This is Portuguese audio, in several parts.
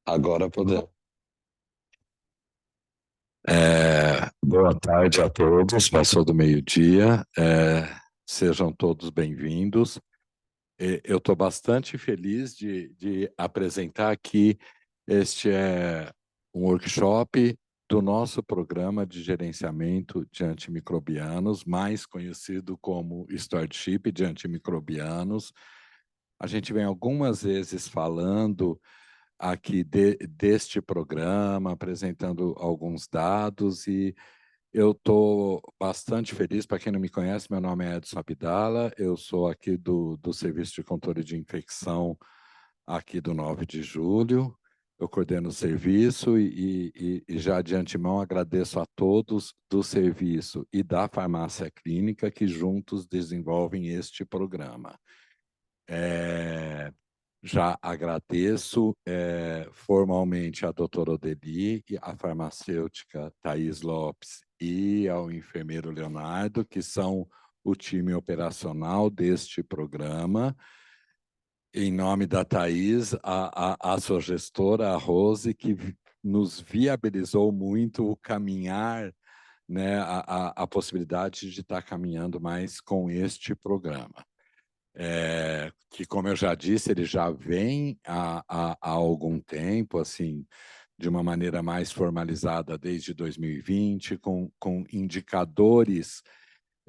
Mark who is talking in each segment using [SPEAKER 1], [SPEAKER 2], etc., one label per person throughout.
[SPEAKER 1] Agora podemos. Boa tarde a todos, passou do meio-dia, sejam todos bem-vindos. Eu estou bastante feliz de apresentar aqui este é um workshop do nosso programa de gerenciamento de antimicrobianos, mais conhecido como Stewardship de Antimicrobianos. A gente vem algumas vezes falando aqui deste programa, apresentando alguns dados e eu estou bastante feliz. Para quem não me conhece, meu nome é Edson Abdala, eu sou aqui do Serviço de Controle de Infecção aqui do 9 de julho. Eu coordeno o serviço e já de antemão agradeço a todos do serviço e da farmácia clínica que juntos desenvolvem este programa. Já agradeço formalmente à doutora Odeli, a farmacêutica Thais Lopes e ao enfermeiro Leonardo, que são o time operacional deste programa. Em nome da Thais, a sua gestora, a Rose, que nos viabilizou muito o caminhar, né, a possibilidade de estar caminhando mais com este programa. Que, como eu já disse, ele já vem há algum tempo, assim, de uma maneira mais formalizada desde 2020, com indicadores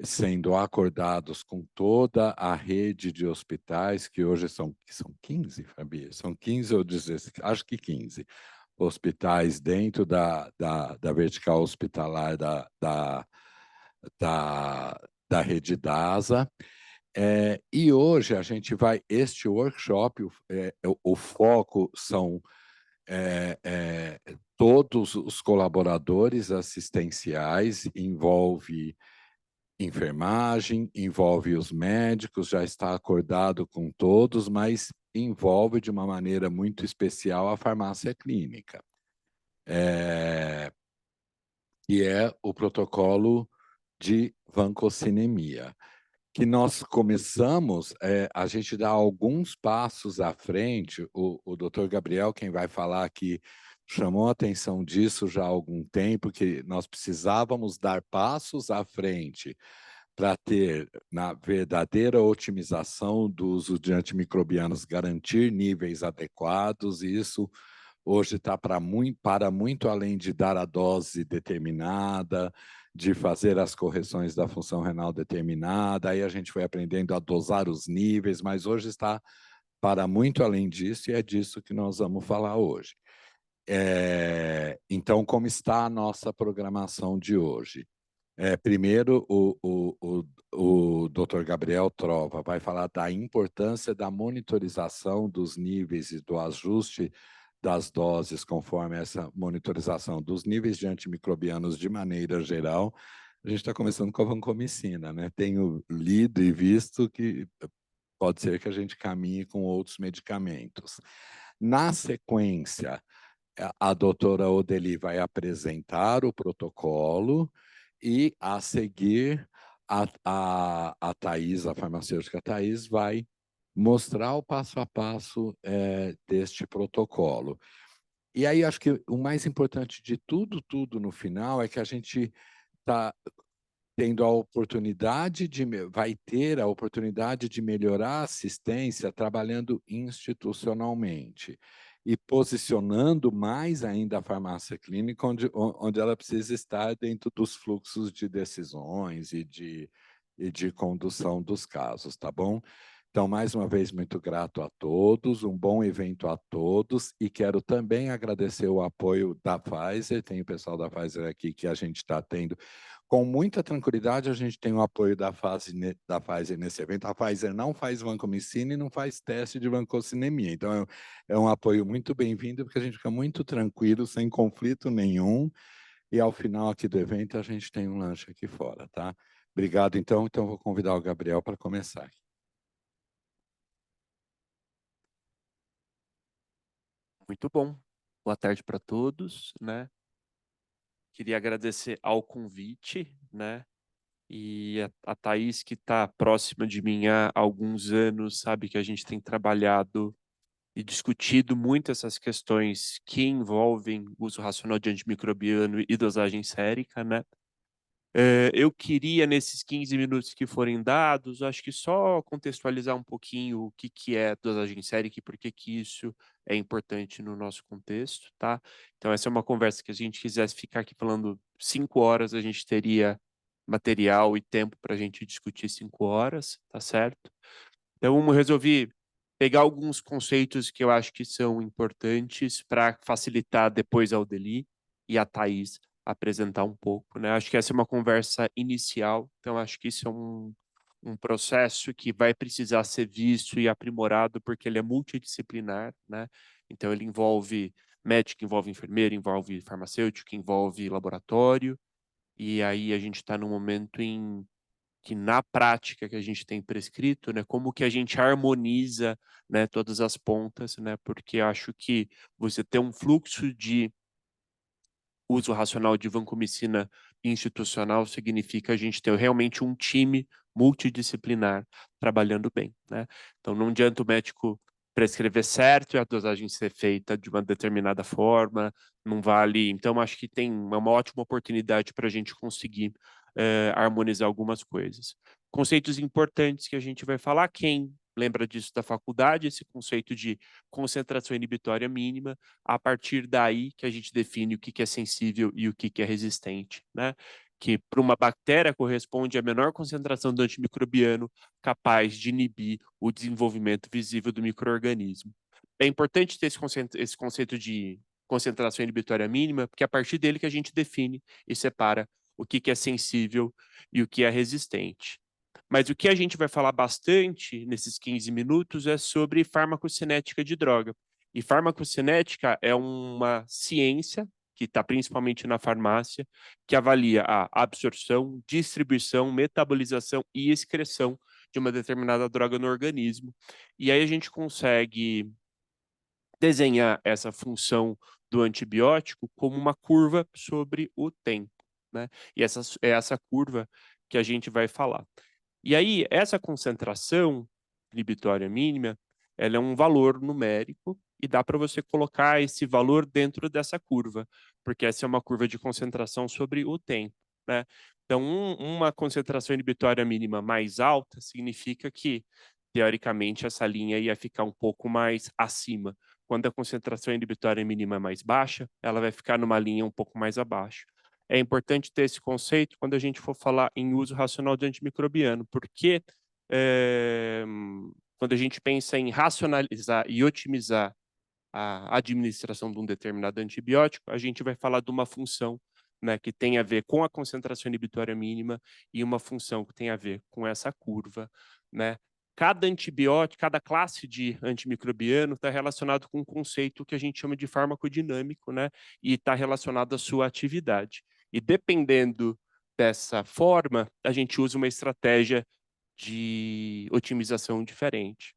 [SPEAKER 1] sendo acordados com toda a rede de hospitais, que hoje são 15, Fabi? São 15 ou 16? Acho que 15 hospitais dentro da vertical hospitalar da, da rede DASA. E hoje a gente este workshop, o foco são todos os colaboradores assistenciais, envolve enfermagem, envolve os médicos, já está acordado com todos, mas envolve de uma maneira muito especial a farmácia clínica, que é o protocolo de vancocinemia. Que nós começamos, a gente dá alguns passos à frente. O doutor Gabriel, quem vai falar aqui, chamou a atenção disso já há algum tempo, que nós precisávamos dar passos à frente para ter, na verdadeira otimização do uso de antimicrobianos, garantir níveis adequados, e isso hoje está para muito além de dar a dose determinada, de fazer as correções da função renal determinada, aí a gente foi aprendendo a dosar os níveis, mas hoje está para muito além disso, e é disso que nós vamos falar hoje. Então, como está a nossa programação de hoje? Primeiro, o Dr. Gabriel Trova vai falar da importância da monitorização dos níveis e do ajuste das doses conforme essa monitorização dos níveis de antimicrobianos de maneira geral. A gente está começando com a vancomicina, né? Tenho lido e visto que pode ser que a gente caminhe com outros medicamentos. Na sequência, a doutora Odeli vai apresentar o protocolo e, a seguir, a Thais, a farmacêutica Thais, vai mostrar o passo a passo deste protocolo. E aí, acho que o mais importante de tudo no final é que a gente está tendo a oportunidade vai ter a oportunidade de melhorar a assistência trabalhando institucionalmente e posicionando mais ainda a farmácia clínica onde ela precisa estar dentro dos fluxos de decisões e de condução dos casos, tá bom? Então, mais uma vez, muito grato a todos, um bom evento a todos, e quero também agradecer o apoio da Pfizer, tem o pessoal da Pfizer aqui que a gente está tendo com muita tranquilidade. A gente tem o apoio da Pfizer nesse evento. A Pfizer não faz vancomicina e não faz teste de vancocinemia. Então, é um apoio muito bem-vindo, porque a gente fica muito tranquilo, sem conflito nenhum. E ao final aqui do evento, a gente tem um lanche aqui fora, tá? Obrigado, então. Então, vou convidar o Gabriel para começar.
[SPEAKER 2] Muito bom. Boa tarde para todos, né? Queria agradecer ao convite, né? E a Thaís, que está próxima de mim há alguns anos, sabe que a gente tem trabalhado e discutido muito essas questões que envolvem uso racional de antimicrobiano e dosagem sérica, né? Eu queria, nesses 15 minutos que forem dados, acho que só contextualizar um pouquinho o que, que é dosagem sérica e por que, que isso é importante no nosso contexto, tá? Então, essa é uma conversa que a gente quisesse ficar aqui falando 5 horas, a gente teria material e tempo para a gente discutir 5 horas, tá certo? Então, eu resolvi pegar alguns conceitos que eu acho que são importantes para facilitar depois ao Deli e a Thaís apresentar um pouco, né? Acho que essa é uma conversa inicial, então acho que isso é um processo que vai precisar ser visto e aprimorado porque ele é multidisciplinar, né? Então ele envolve médico, envolve enfermeiro, envolve farmacêutico, envolve laboratório, e aí a gente está num momento em que na prática que a gente tem prescrito, né, como que a gente harmoniza, né, todas as pontas, né, porque acho que você ter um fluxo de uso racional de vancomicina institucional significa a gente ter realmente um time multidisciplinar trabalhando bem, né? Então não adianta o médico prescrever certo e a dosagem ser feita de uma determinada forma, não vale. Então acho que tem uma ótima oportunidade para a gente conseguir harmonizar algumas coisas. Conceitos importantes que a gente vai falar, quem lembra disso da faculdade, esse conceito de concentração inibitória mínima, a partir daí que a gente define o que é sensível e o que é resistente, né? Que para uma bactéria corresponde à menor concentração do antimicrobiano capaz de inibir o desenvolvimento visível do micro-organismo. É importante ter esse conceito de concentração inibitória mínima, porque é a partir dele que a gente define e separa o que é sensível e o que é resistente. Mas o que a gente vai falar bastante nesses 15 minutos é sobre farmacocinética de droga. E farmacocinética é uma ciência que está principalmente na farmácia, que avalia a absorção, distribuição, metabolização e excreção de uma determinada droga no organismo. E aí a gente consegue desenhar essa função do antibiótico como uma curva sobre o tempo, né? E essa é essa curva que a gente vai falar. E aí, essa concentração inibitória mínima, ela é um valor numérico e dá para você colocar esse valor dentro dessa curva, porque essa é uma curva de concentração sobre o tempo, né? Então, uma concentração inibitória mínima mais alta significa que, teoricamente, essa linha ia ficar um pouco mais acima. Quando a concentração inibitória mínima é mais baixa, ela vai ficar numa linha um pouco mais abaixo. É importante ter esse conceito quando a gente for falar em uso racional de antimicrobiano, porque quando a gente pensa em racionalizar e otimizar a administração de um determinado antibiótico, a gente vai falar de uma função, né, que tem a ver com a concentração inibitória mínima e uma função que tem a ver com essa curva, né? Cada antibiótico, cada classe de antimicrobiano está relacionado com um conceito que a gente chama de farmacodinâmico, né? E está relacionado à sua atividade. E dependendo dessa forma, a gente usa uma estratégia de otimização diferente.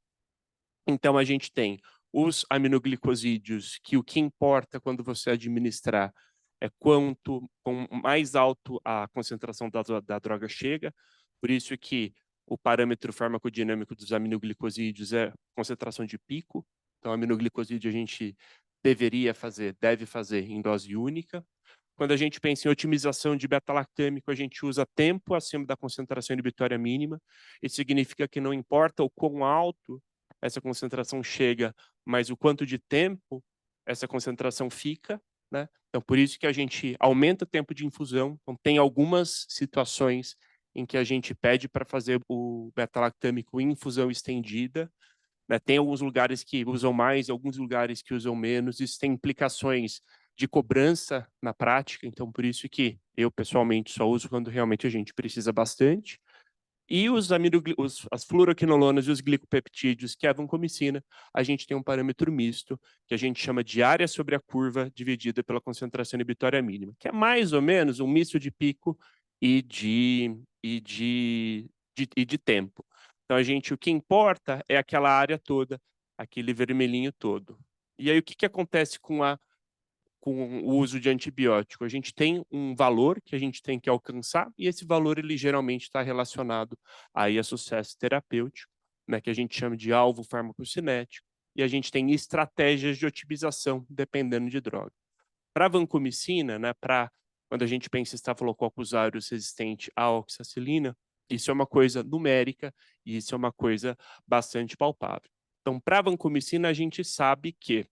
[SPEAKER 2] Então, a gente tem os aminoglicosídeos, que o que importa quando você administrar é quanto mais alto a concentração da droga chega. Por isso que o parâmetro farmacodinâmico dos aminoglicosídeos é concentração de pico. Então, aminoglicosídeo a gente deve fazer em dose única. Quando a gente pensa em otimização de beta-lactâmico, a gente usa tempo acima da concentração inibitória mínima. Isso significa que não importa o quão alto essa concentração chega, mas o quanto de tempo essa concentração fica, né? Então, por isso que a gente aumenta o tempo de infusão. Então, tem algumas situações em que a gente pede para fazer o beta-lactâmico em infusão estendida, né? Tem alguns lugares que usam mais, alguns lugares que usam menos. Isso tem implicações de cobrança na prática, então por isso que eu pessoalmente só uso quando realmente a gente precisa bastante. E as fluoroquinolonas e os glicopeptídeos, que é a vancomicina, a gente tem um parâmetro misto, que a gente chama de área sobre a curva dividida pela concentração inibitória mínima, que é mais ou menos um misto de pico e de tempo. Então, o que importa é aquela área toda, aquele vermelhinho todo. E aí, o que acontece com o uso de antibiótico? A gente tem um valor que a gente tem que alcançar, e esse valor, ele geralmente está relacionado aí a sucesso terapêutico, né, que a gente chama de alvo farmacocinético. e a gente tem estratégias de otimização, dependendo de droga. Para a vancomicina, né, quando a gente pensa em Staphylococcus aureus resistente à oxacilina, isso é uma coisa numérica e isso é uma coisa bastante palpável. Então, para a vancomicina, a gente sabe que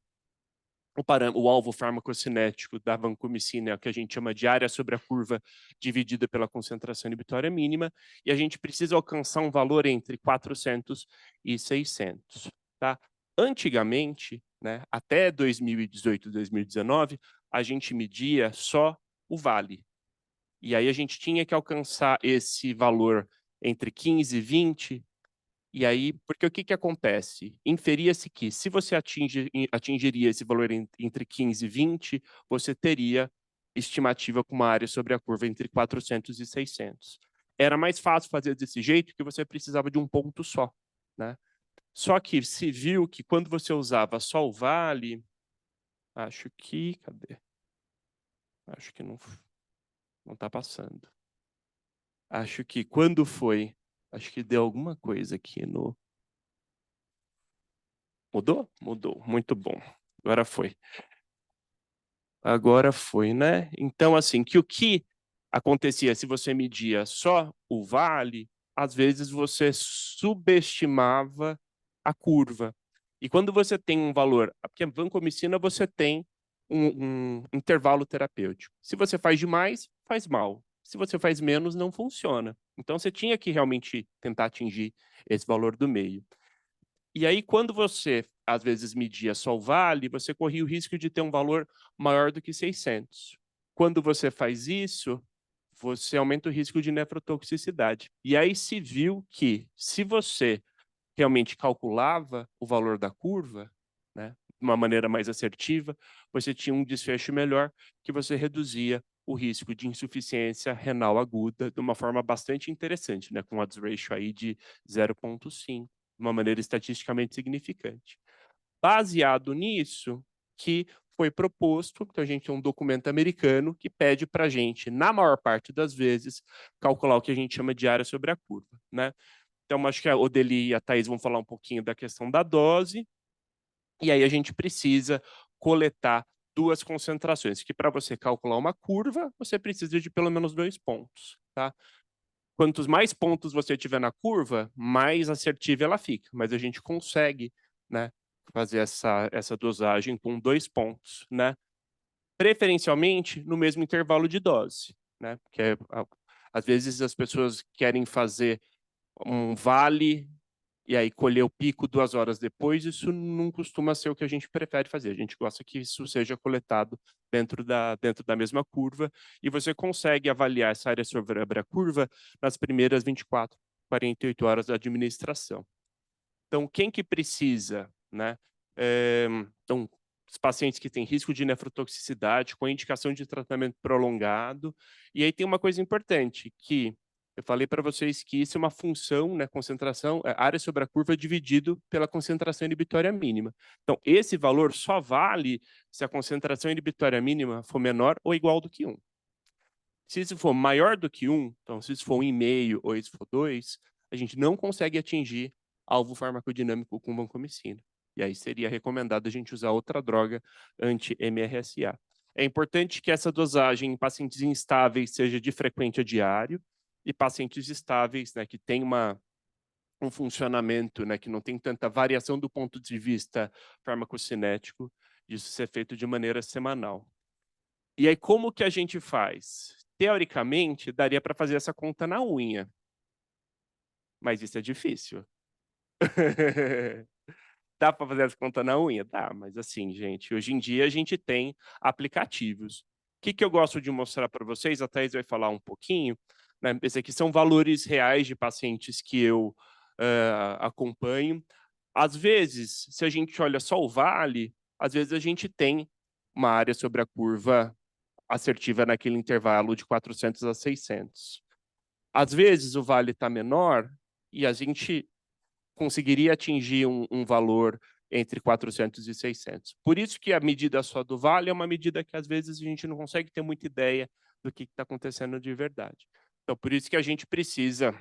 [SPEAKER 2] o alvo farmacocinético da vancomicina é o que a gente chama de área sobre a curva dividida pela concentração inibitória mínima, e a gente precisa alcançar um valor entre 400 e 600. Tá? Antigamente, né, até 2018, 2019, a gente media só o vale. E aí a gente tinha que alcançar esse valor entre 15 e 20. E aí, porque o que acontece? Inferia-se que se você atingiria esse valor entre 15 e 20, você teria estimativa com uma área sobre a curva entre 400 e 600. Era mais fácil fazer desse jeito que você precisava de um ponto só, né? Só que se viu que quando você usava só o vale, cadê? Acho que não está passando. Acho que quando foi, acho que deu alguma coisa aqui no... Mudou? Mudou. Muito bom. Agora foi. Agora foi, né? Então, assim, que o que acontecia se você media só o vale, às vezes você subestimava a curva. E quando você tem um valor, porque a vancomicina você tem um intervalo terapêutico. Se você faz demais, faz mal. Se você faz menos, não funciona. Então, você tinha que realmente tentar atingir esse valor do meio. E aí, quando você, às vezes, media só o vale, você corria o risco de ter um valor maior do que 600. Quando você faz isso, você aumenta o risco de nefrotoxicidade. E aí se viu que, se você realmente calculava o valor da curva, né, de uma maneira mais assertiva, você tinha um desfecho melhor, que você reduzia o risco de insuficiência renal aguda de uma forma bastante interessante, né, com um odds ratio aí de 0,5, de uma maneira estatisticamente significante. Baseado nisso, que foi proposto, então a gente tem um documento americano que pede para a gente, na maior parte das vezes, calcular o que a gente chama de área sobre a curva, né? Então, acho que a Odeli e a Thaís vão falar um pouquinho da questão da dose, e aí a gente precisa coletar duas concentrações, que para você calcular uma curva, você precisa de pelo menos 2 pontos, tá? Quantos mais pontos você tiver na curva, mais assertiva ela fica, mas a gente consegue, né, fazer essa dosagem com 2 pontos, né? Preferencialmente no mesmo intervalo de dose, né? Porque às vezes as pessoas querem fazer um vale e aí colher o pico 2 horas depois, isso não costuma ser o que a gente prefere fazer. A gente gosta que isso seja coletado dentro da mesma curva, e você consegue avaliar essa área sobre a curva nas primeiras 24, 48 horas da administração. Então, quem que precisa, né? Então, os pacientes que têm risco de nefrotoxicidade, com indicação de tratamento prolongado. E aí tem uma coisa importante, que eu falei para vocês que isso é uma função, né, concentração, área sobre a curva dividido pela concentração inibitória mínima. Então, esse valor só vale se a concentração inibitória mínima for menor ou igual do que 1. Se isso for maior do que 1, então se isso for 1,5 ou isso for 2, a gente não consegue atingir alvo farmacodinâmico com vancomicina. E aí seria recomendado a gente usar outra droga anti-MRSA. É importante que essa dosagem em pacientes instáveis seja de frequente a diário, e pacientes estáveis, né, que tem um funcionamento, né, que não tem tanta variação do ponto de vista farmacocinético, isso ser feito de maneira semanal. E aí, como que a gente faz? Teoricamente, daria para fazer essa conta na unha. Mas isso é difícil. Dá para fazer essa conta na unha? Dá, mas assim, gente, hoje em dia a gente tem aplicativos. O que eu gosto de mostrar para vocês, a Thaís vai falar um pouquinho, né? Esse aqui são valores reais de pacientes que eu acompanho. Às vezes, se a gente olha só o vale, às vezes a gente tem uma área sobre a curva assertiva naquele intervalo de 400 a 600. Às vezes o vale está menor e a gente conseguiria atingir um valor entre 400 e 600. Por isso que a medida só do vale é uma medida que às vezes a gente não consegue ter muita ideia do que está acontecendo de verdade. Então, por isso que a gente precisa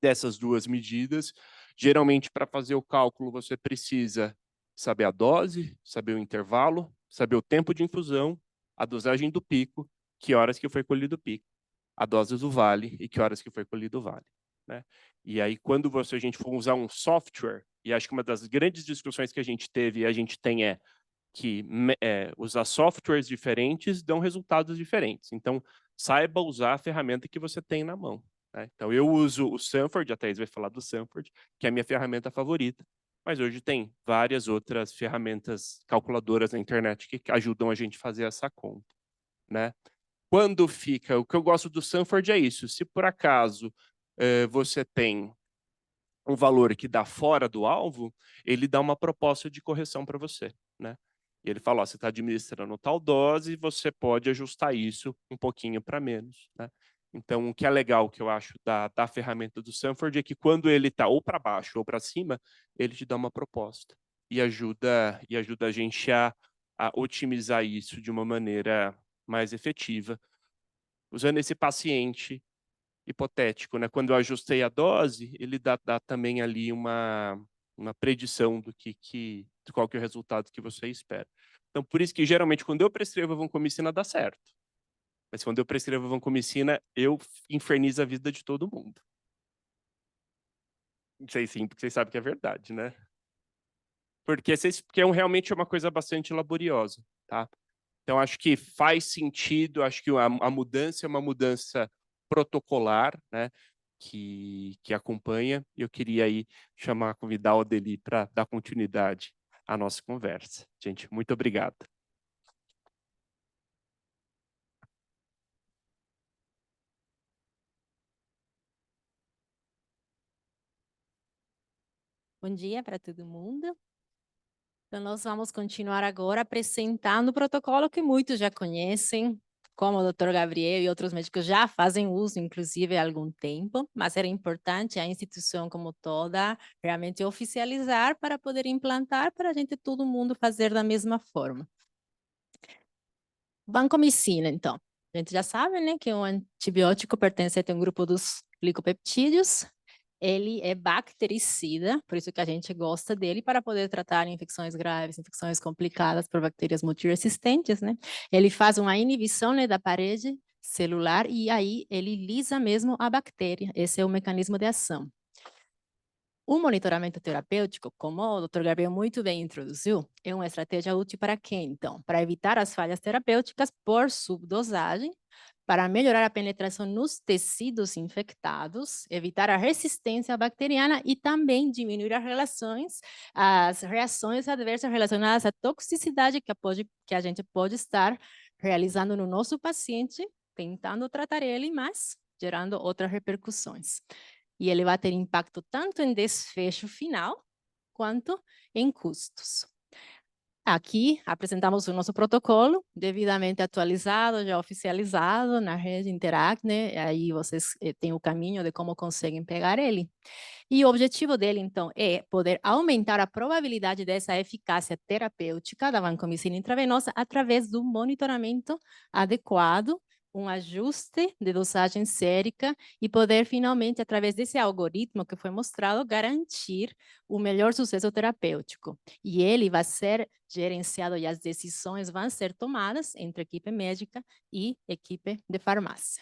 [SPEAKER 2] dessas duas medidas. Geralmente, para fazer o cálculo, você precisa saber a dose, saber o intervalo, saber o tempo de infusão, a dosagem do pico, que horas que foi colhido o pico, a dose do vale e que horas que foi colhido o vale, né? E aí, quando a gente for usar um software, e acho que uma das grandes discussões que a gente teve e a gente tem é que usar softwares diferentes dão resultados diferentes. Então, saiba usar a ferramenta que você tem na mão, né? Então, eu uso o Sanford, a Thaís vai falar do Sanford, que é a minha ferramenta favorita, mas hoje tem várias outras ferramentas calculadoras na internet que ajudam a gente a fazer essa conta, né? Quando fica... O que eu gosto do Sanford é isso. Se por acaso você tem um valor que dá fora do alvo, ele dá uma proposta de correção para você, né? E ele fala, ó, você está administrando tal dose, você pode ajustar isso um pouquinho para menos, né? Então, o que é legal, que eu acho, da ferramenta do Sanford, é que quando ele está ou para baixo ou para cima, ele te dá uma proposta e ajuda a gente a otimizar isso de uma maneira mais efetiva, usando esse paciente hipotético, né? Quando eu ajustei a dose, ele dá também ali uma predição de qual que é o resultado que você espera. Então, por isso que geralmente quando eu prescrevo a vancomicina dá certo. Mas quando eu prescrevo a vancomicina, eu infernizo a vida de todo mundo. Não sei sim, porque vocês sabem que é verdade, né? Porque realmente é uma coisa bastante laboriosa, tá? Então, acho que faz sentido, acho que a mudança é uma mudança protocolar, né, que acompanha, e eu queria aí convidar o Odeli para dar continuidade à nossa conversa. Gente, muito obrigado.
[SPEAKER 3] Bom dia para todo mundo. Então, nós vamos continuar agora apresentando o protocolo que muitos já conhecem, como o Dr. Gabriel e outros médicos já fazem uso, inclusive, há algum tempo, mas era importante a instituição como toda realmente oficializar para poder implantar, para a gente, todo mundo, fazer da mesma forma. Vancomicina, então. A gente já sabe, né, que um antibiótico pertence a um grupo dos glicopeptídeos. Ele é bactericida, por isso que a gente gosta dele, para poder tratar infecções graves, infecções complicadas por bactérias multiresistentes, né? Ele faz uma inibição, né, da parede celular e aí ele lisa mesmo a bactéria. Esse é o mecanismo de ação. O monitoramento terapêutico, como o Dr. Gabriel muito bem introduziu, é uma estratégia útil para quê, então? Para evitar as falhas terapêuticas por subdosagem, para melhorar a penetração nos tecidos infectados, evitar a resistência bacteriana e também diminuir as reações adversas relacionadas à toxicidade que a gente pode estar realizando no nosso paciente, tentando tratar ele, mas gerando outras repercussões. E ele vai ter impacto tanto em desfecho final, quanto em custos. Aqui apresentamos o nosso protocolo, devidamente atualizado, já oficializado na rede Interact, né? Aí vocês têm o caminho de como conseguem pegar ele. E o objetivo dele, então, é poder aumentar a probabilidade dessa eficácia terapêutica da vancomicina intravenosa através do monitoramento adequado, um ajuste de dosagem sérica e poder finalmente, através desse algoritmo que foi mostrado, garantir o melhor sucesso terapêutico. E ele vai ser gerenciado e as decisões vão ser tomadas entre equipe médica e equipe de farmácia.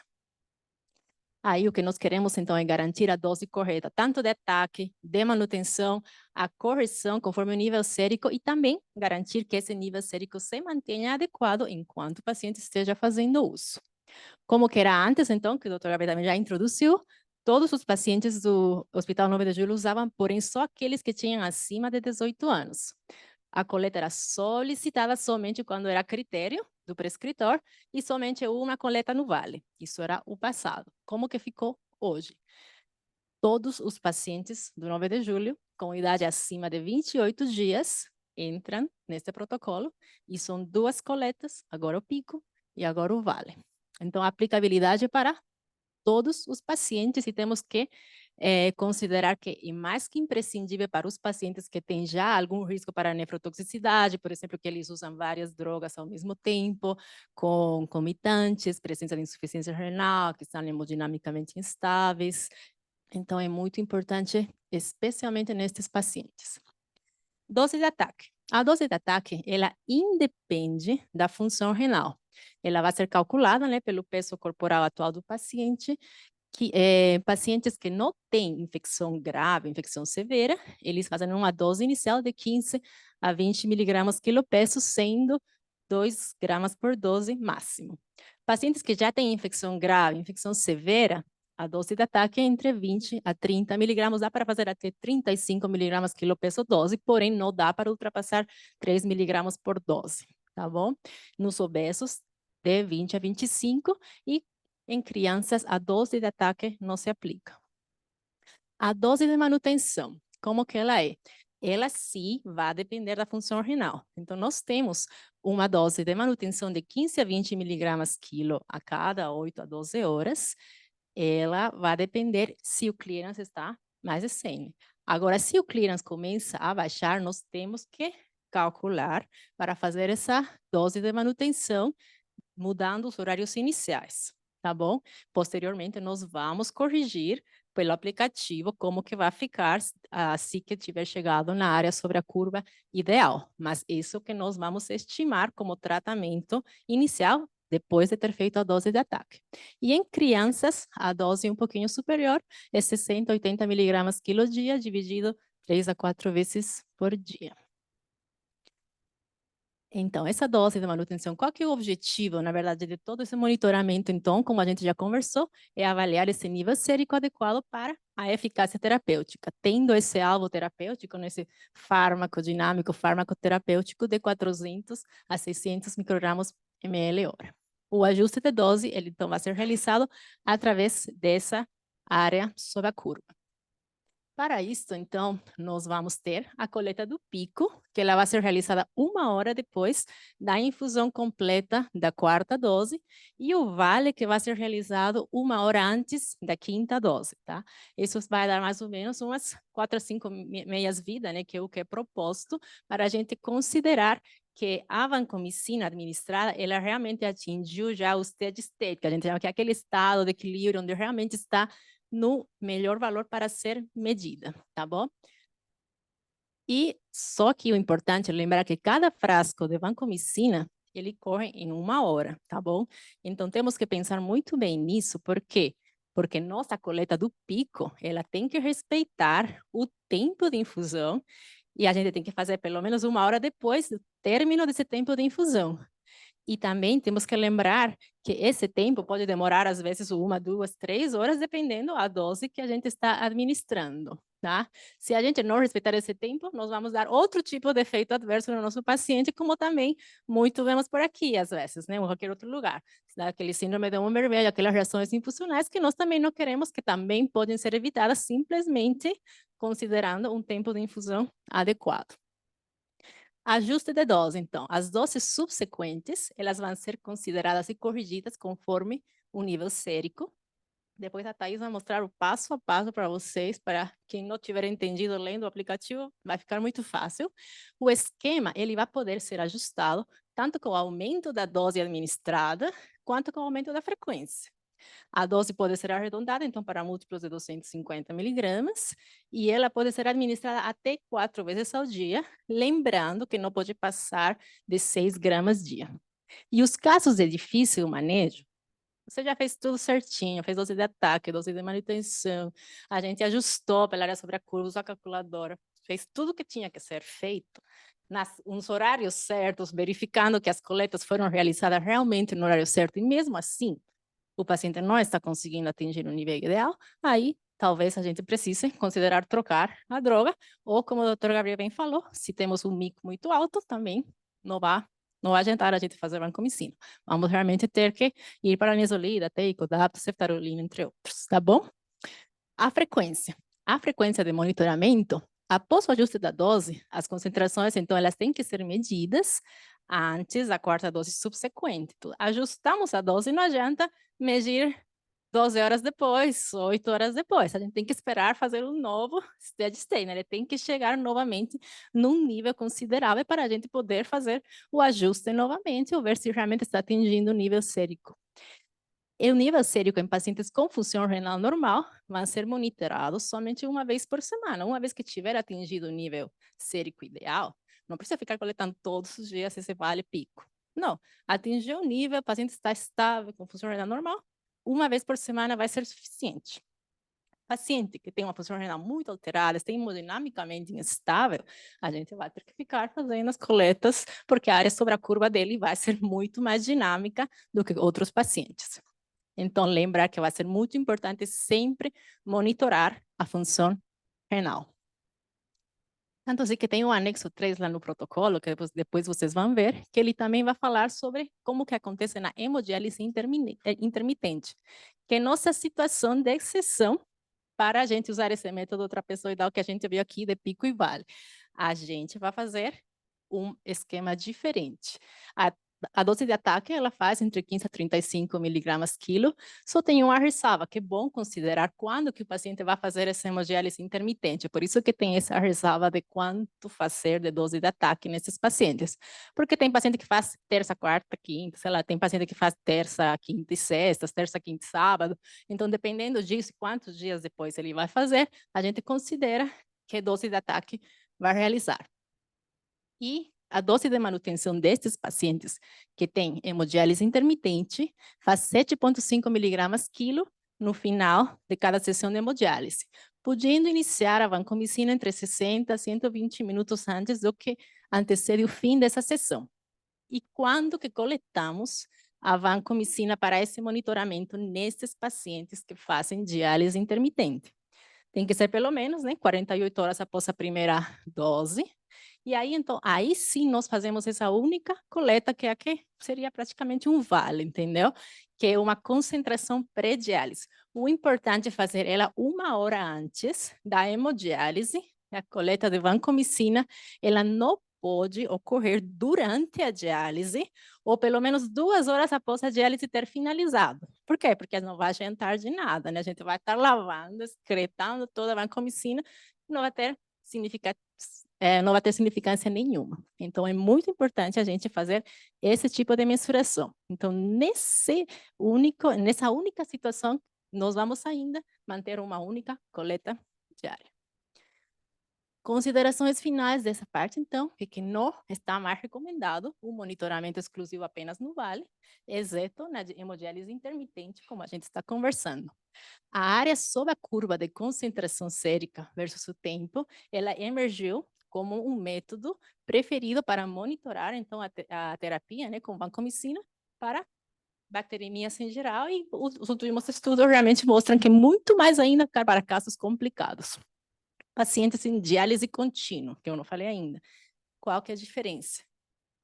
[SPEAKER 3] Aí o que nós queremos, então, é garantir a dose correta, tanto de ataque, de manutenção, a correção conforme o nível sérico e também garantir que esse nível sérico se mantenha adequado enquanto o paciente esteja fazendo uso. Como que era antes, então, que o Dr. Gabriel também já introduziu, todos os pacientes do Hospital 9 de Julho usavam, porém só aqueles que tinham acima de 18 anos. A coleta era solicitada somente quando era critério do prescritor e somente uma coleta no vale. Isso era o passado. Como que ficou hoje? Todos os pacientes do 9 de julho, com idade acima de 28 dias, entram neste protocolo e são 2 coletas, agora o pico e agora o vale. Então, a aplicabilidade é para todos os pacientes e temos que considerar que é mais que imprescindível para os pacientes que têm já algum risco para nefrotoxicidade, por exemplo, que eles usam várias drogas ao mesmo tempo, concomitantes, presença de insuficiência renal, que estão hemodinamicamente instáveis. Então, é muito importante, especialmente nestes pacientes. Dose de ataque. A dose de ataque, ela independe da função renal. Ela vai ser calculada, né, pelo peso corporal atual do paciente, pacientes que não têm infecção grave, infecção severa, eles fazem uma dose inicial de 15 a 20 miligramas quilopessos, sendo 2 gramas por dose máximo. Pacientes que já têm infecção grave, infecção severa, a dose de ataque é entre 20 a 30 miligramas, dá para fazer até 35 miligramas quilopeso dose, porém não dá para ultrapassar 3 miligramas por dose, tá bom? Nos obesos, de 20 a 25 e em crianças, a dose de ataque não se aplica. A dose de manutenção, como que ela é? Ela sim vai depender da função renal. Então, nós temos uma dose de manutenção de 15 a 20 miligramas quilo a cada 8 a 12 horas. Ela vai depender se o clearance está mais de 100. Agora, se o clearance começa a baixar, nós temos que calcular para fazer essa dose de manutenção, mudando os horários iniciais, tá bom? Posteriormente, nós vamos corrigir pelo aplicativo como que vai ficar assim que tiver chegado na área sobre a curva ideal. Mas isso que nós vamos estimar como tratamento inicial depois de ter feito a dose de ataque. E em crianças, a dose um pouquinho superior é 60 a 80 miligramas quilo dia, dividido 3 a 4 vezes por dia. Então, essa dose de manutenção, qual que é o objetivo, na verdade, de todo esse monitoramento? Então, como a gente já conversou, é avaliar esse nível sérico adequado para a eficácia terapêutica, tendo esse alvo terapêutico, nesse farmacodinâmico, farmacoterapêutico de 400 a 600 microgramas ml hora. O ajuste de dose, ele então vai ser realizado através dessa área sob a curva. Para isso, então, nós vamos ter a coleta do pico, que ela vai ser realizada 1 hora depois da infusão completa da 4ª dose, e o vale, que vai ser realizado 1 hora antes da 5ª dose, tá? Isso vai dar mais ou menos umas 4 a 5 meias-vidas, né, que é o que é proposto, para a gente considerar que a vancomicina administrada, ela realmente atingiu já o steady state, que a gente chama que é aquele estado de equilíbrio, onde realmente está no melhor valor para ser medida, tá bom? E só que o importante é lembrar que cada frasco de vancomicina, ele corre em 1 hora, tá bom? Então, temos que pensar muito bem nisso, por quê? Porque nossa coleta do pico, ela tem que respeitar o tempo de infusão e a gente tem que fazer pelo menos 1 hora depois do término desse tempo de infusão. E também temos que lembrar que esse tempo pode demorar, às vezes, 1, 2, 3 horas, dependendo da dose que a gente está administrando, tá? Se a gente não respeitar esse tempo, nós vamos dar outro tipo de efeito adverso no nosso paciente, como também muito vemos por aqui, às vezes, né? Ou em qualquer outro lugar. Aquele síndrome de homem vermelho, aquelas reações infusionais que nós também não queremos, que também podem ser evitadas simplesmente considerando um tempo de infusão adequado. Ajuste de dose, então. As doses subsequentes, elas vão ser consideradas e corrigidas conforme o nível sérico. Depois a Thaís vai mostrar o passo a passo para vocês, para quem não tiver entendido lendo o aplicativo, vai ficar muito fácil. O esquema, ele vai poder ser ajustado tanto com o aumento da dose administrada, quanto com o aumento da frequência. A dose pode ser arredondada, então, para múltiplos de 250 miligramas, e ela pode ser administrada até 4 vezes ao dia, lembrando que não pode passar de 6 gramas dia. E os casos de difícil manejo, você já fez tudo certinho, fez dose de ataque, dose de manutenção, a gente ajustou pela área sobre a curva, usou a calculadora, fez tudo o que tinha que ser feito, nos horários certos, verificando que as coletas foram realizadas realmente no horário certo, e mesmo assim, o paciente não está conseguindo atingir o nível ideal, aí talvez a gente precise considerar trocar a droga, ou como o Dr. Gabriel bem falou, se temos um mico muito alto, também não vai adiantar a gente fazer vancomicina. Vamos realmente ter que ir para a nisolida, teico, dapto, ceftarolina, entre outros, tá bom? A frequência de monitoramento, após o ajuste da dose, as concentrações, então, elas têm que ser medidas antes da 4ª dose subsequente. Então, ajustamos a dose, não adianta medir 12 horas depois, 8 horas depois. A gente tem que esperar fazer um novo steady state, né? Ele tem que chegar novamente num nível considerável para a gente poder fazer o ajuste novamente ou ver se realmente está atingindo o nível sérico. E o nível sérico em pacientes com função renal normal vai ser monitorado somente 1 vez por semana. Uma vez que tiver atingido o nível sérico ideal, Não precisa ficar coletando todos os dias esse vale pico. Não, atingir o nível, o paciente está estável, com função renal normal, uma vez por semana vai ser suficiente. Paciente que tem uma função renal muito alterada, está hemodinamicamente instável, a gente vai ter que ficar fazendo as coletas, porque a área sobre a curva dele vai ser muito mais dinâmica do que outros pacientes. Então, lembrar que vai ser muito importante sempre monitorar a função renal. Tanto assim que tem o anexo 3 lá no protocolo, que depois vocês vão ver, que ele também vai falar sobre como que acontece na hemodiálise intermitente, que é nossa situação de exceção para a gente usar esse método trapezoidal que a gente viu aqui de pico e vale. A gente vai fazer um esquema diferente. A dose de ataque, ela faz entre 15 a 35 miligramas quilo, só tem uma ressalva, que é bom considerar quando que o paciente vai fazer essa hemodiálise intermitente, por isso que tem essa ressalva de quanto fazer de dose de ataque nesses pacientes, porque tem paciente que faz terça, quarta, quinta, sei lá, tem paciente que faz terça, quinta e sexta, terça, quinta e sábado, então dependendo disso, quantos dias depois ele vai fazer, a gente considera que dose de ataque vai realizar. E a dose de manutenção destes pacientes que têm hemodiálise intermitente faz 7,5 miligramas quilo no final de cada sessão de hemodiálise, podendo iniciar a vancomicina entre 60 a 120 minutos antes do que antecede o fim dessa sessão. E quando que coletamos a vancomicina para esse monitoramento nesses pacientes que fazem diálise intermitente? Tem que ser pelo menos, né, 48 horas após a primeira dose. E aí, então, aí sim nós fazemos essa única coleta, que é a que seria praticamente um vale, entendeu? Que é uma concentração pré-diálise. O importante é fazer ela 1 hora antes da hemodiálise, a coleta de vancomicina, ela não pode ocorrer durante a diálise, ou pelo menos 2 horas após a diálise ter finalizado. Por quê? Porque não vai adiantar de nada, né? A gente vai estar lavando, excretando toda a vancomicina, não vai ter significância nenhuma. Então, é muito importante a gente fazer esse tipo de mensuração. Então, nessa única situação, nós vamos ainda manter uma única coleta diária. Considerações finais dessa parte, então, é que não está mais recomendado o monitoramento exclusivo apenas no vale, exceto na hemodiálise intermitente, como a gente está conversando. A área sob a curva de concentração sérica versus o tempo, ela emergiu como um método preferido para monitorar, então, a terapia, né, com vancomicina para bacteremias em geral, e os últimos estudos realmente mostram que muito mais ainda para casos complicados. Pacientes em diálise contínua, que eu não falei ainda. Qual que é a diferença?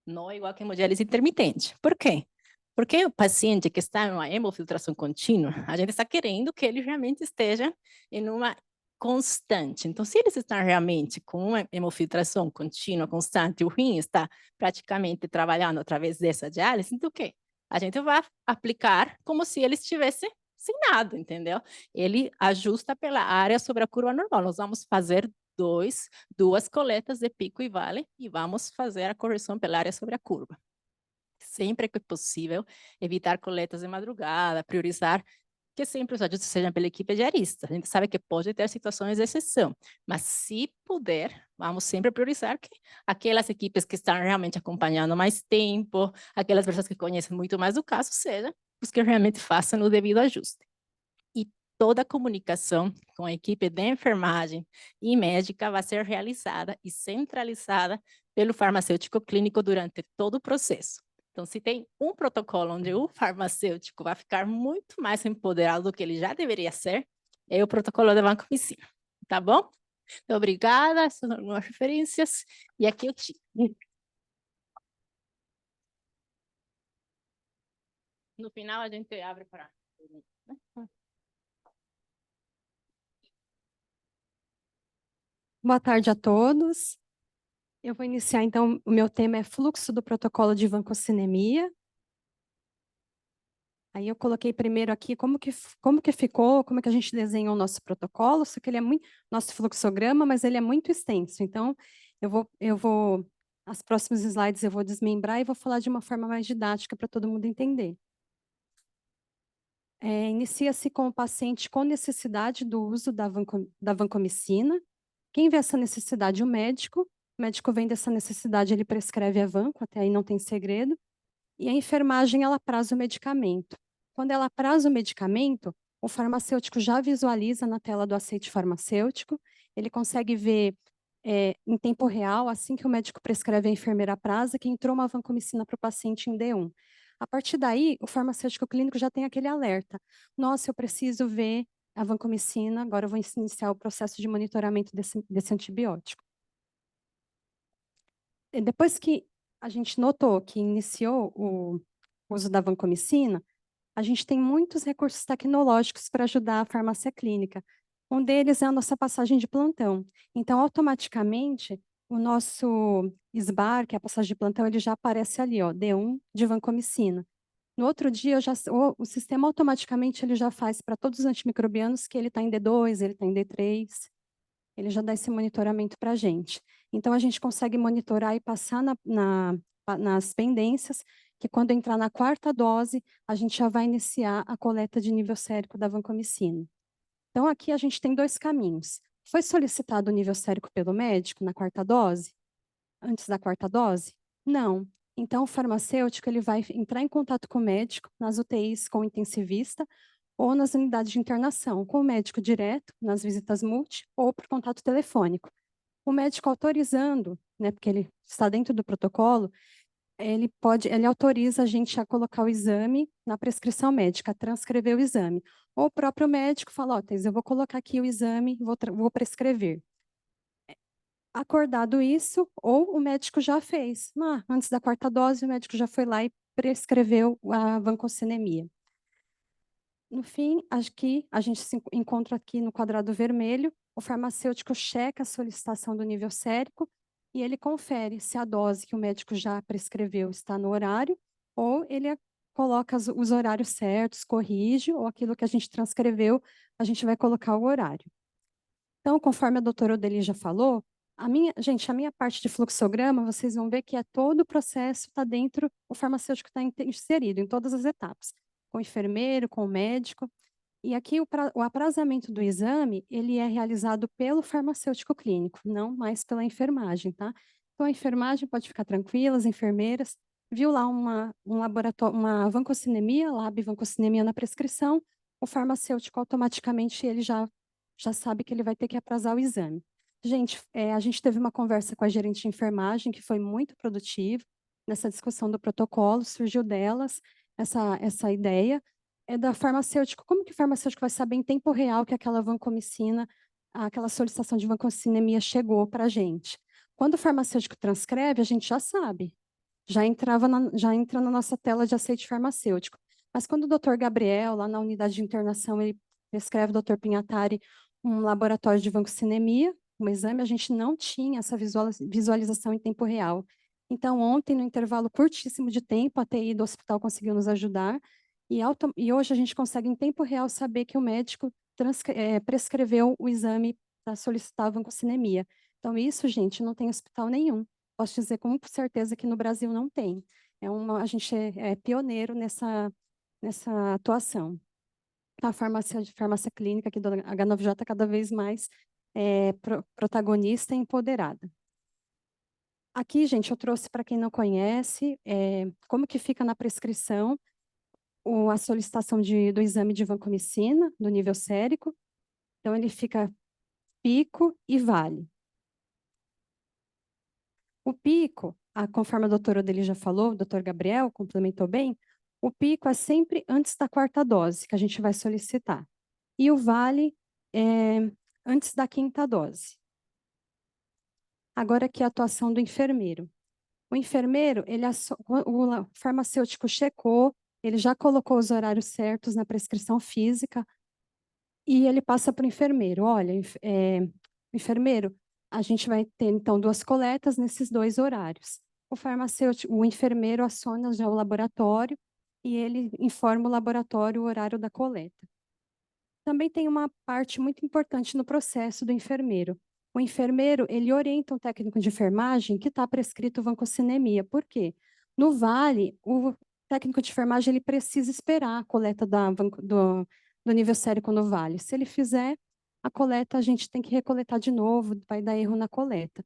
[SPEAKER 3] Não é igual que a hemodiálise intermitente. Por quê? Porque o paciente que está em uma hemofiltração contínua, a gente está querendo que ele realmente esteja em uma constante. Então, se eles estão realmente com uma hemofiltração contínua, constante, o rim está praticamente trabalhando através dessa diálise, então o quê? A gente vai aplicar como se ele estivesse sem nada, entendeu? Ele ajusta pela área sobre a curva normal. Nós vamos fazer duas coletas de pico e vale e vamos fazer a correção pela área sobre a curva. Sempre que possível, evitar coletas de madrugada, priorizar que sempre os ajustes sejam pela equipe diarista. A gente sabe que pode ter situações de exceção, mas se puder, vamos sempre priorizar que aquelas equipes que estão realmente acompanhando mais tempo, aquelas pessoas que conhecem muito mais o caso, sejam os que realmente façam o devido ajuste. E toda a comunicação com a equipe de enfermagem e médica vai ser realizada e centralizada pelo farmacêutico clínico durante todo o processo. Então, se tem um protocolo onde o farmacêutico vai ficar muito mais empoderado do que ele já deveria ser, é o protocolo de vancomicina. Tá bom? Então, obrigada, essas são algumas referências. E aqui eu te... No final, a gente abre para...
[SPEAKER 4] Boa tarde a todos. Eu vou iniciar, então, o meu tema é fluxo do protocolo de vancocinemia. Aí eu coloquei primeiro aqui como que ficou, como que a gente desenhou o nosso protocolo, só que ele é muito, nosso fluxograma, mas ele é muito extenso. Então, as próximas slides eu vou desmembrar e vou falar de uma forma mais didática para todo mundo entender. Inicia-se com o paciente com necessidade do uso da vancomicina. Quem vê essa necessidade? O médico. o médico vê dessa necessidade, ele prescreve a vanco, até aí não tem segredo, e a enfermagem, ela praza o medicamento. Quando ela praza o medicamento, o farmacêutico já visualiza na tela do aceite farmacêutico, ele consegue ver em tempo real, assim que o médico prescreve, a enfermeira praza, que entrou uma vancomicina para o paciente em D1. A partir daí, o farmacêutico clínico já tem aquele alerta. Nossa, eu preciso ver a vancomicina, agora eu vou iniciar o processo de monitoramento desse antibiótico. E depois que a gente notou que iniciou o uso da vancomicina, a gente tem muitos recursos tecnológicos para ajudar a farmácia clínica. Um deles é a nossa passagem de plantão. Então, automaticamente, o nosso SBAR, que é a passagem de plantão, ele já aparece ali, ó, D1 de vancomicina. No outro dia, o sistema automaticamente ele já faz para todos os antimicrobianos que ele está em D2, ele está em D3, ele já dá esse monitoramento para a gente. Então, a gente consegue monitorar e passar nas pendências, que quando entrar na 4ª dose, a gente já vai iniciar a coleta de nível sérico da vancomicina. Então, aqui a gente tem 2 caminhos. Foi solicitado o nível sérico pelo médico na 4ª dose? Antes da 4ª dose? Não. Então, o farmacêutico ele vai entrar em contato com o médico, nas UTIs com o intensivista, ou nas unidades de internação, com o médico direto, nas visitas multi, ou por contato telefônico. O médico autorizando, né, porque ele está dentro do protocolo, ele autoriza a gente a colocar o exame na prescrição médica, a transcrever o exame. Ou o próprio médico fala, ó, Thais, eu vou colocar aqui o exame, vou prescrever. Acordado isso, ou o médico já fez. Antes da 4ª dose, o médico já foi lá e prescreveu a vancocinemia. No fim, acho que a gente se encontra aqui no quadrado vermelho, o farmacêutico checa a solicitação do nível sérico e ele confere se a dose que o médico já prescreveu está no horário ou ele coloca os horários certos, corrige, ou aquilo que a gente transcreveu, a gente vai colocar o horário. Então, conforme a doutora Odeli já falou, a minha parte de fluxograma, vocês vão ver que todo o processo está dentro, o farmacêutico está inserido em todas as etapas, com o enfermeiro, com o médico. E aqui o aprazamento do exame, ele é realizado pelo farmacêutico clínico, não mais pela enfermagem, tá? Então, a enfermagem pode ficar tranquila, as enfermeiras, viu lá uma vancocinemia, lab vancocinemia na prescrição, o farmacêutico automaticamente ele já sabe que ele vai ter que aprazar o exame. Gente, a gente teve uma conversa com a gerente de enfermagem que foi muito produtiva nessa discussão do protocolo, surgiu delas essa ideia da farmacêutico. Como que o farmacêutico vai saber em tempo real que aquela vancomicina, aquela solicitação de vancocinemia chegou para a gente? Quando o farmacêutico transcreve, a gente já sabe. Já entra na nossa tela de aceite farmacêutico. Mas quando o doutor Gabriel, lá na unidade de internação, ele prescreve, doutor Pinhatari, um laboratório de vancocinemia, um exame, a gente não tinha essa visualização em tempo real. Então, ontem, no intervalo curtíssimo de tempo, a TI do hospital conseguiu nos ajudar, e hoje a gente consegue, em tempo real, saber que o médico prescreveu o exame para solicitar a vancocinemia. Então, isso, gente, não tem hospital nenhum. Posso dizer com certeza que no Brasil não tem. A gente é pioneiro nessa atuação. A farmácia clínica aqui do H9J cada vez mais protagonista e empoderada. Aqui, gente, eu trouxe para quem não conhece, como que fica na prescrição a solicitação do exame de vancomicina, do nível sérico. Então, ele fica pico e vale. O pico, conforme a doutora Odeli já falou, o doutor Gabriel complementou bem, o pico é sempre antes da 4ª dose, que a gente vai solicitar. E o vale é antes da 5ª dose. Agora aqui a atuação do enfermeiro. O enfermeiro, o farmacêutico checou, ele já colocou os horários certos na prescrição física e ele passa para o enfermeiro. Olha, enfermeiro, a gente vai ter, então, 2 coletas nesses 2 horários. O enfermeiro aciona já o laboratório e ele informa o laboratório o horário da coleta. Também tem uma parte muito importante no processo do enfermeiro. O enfermeiro, ele orienta um técnico de enfermagem que está prescrito vancocinemia. Por quê? No Vale, o técnico de enfermagem ele precisa esperar a coleta do nível sérico no Vale. Se ele fizer a coleta, a gente tem que recoletar de novo, vai dar erro na coleta.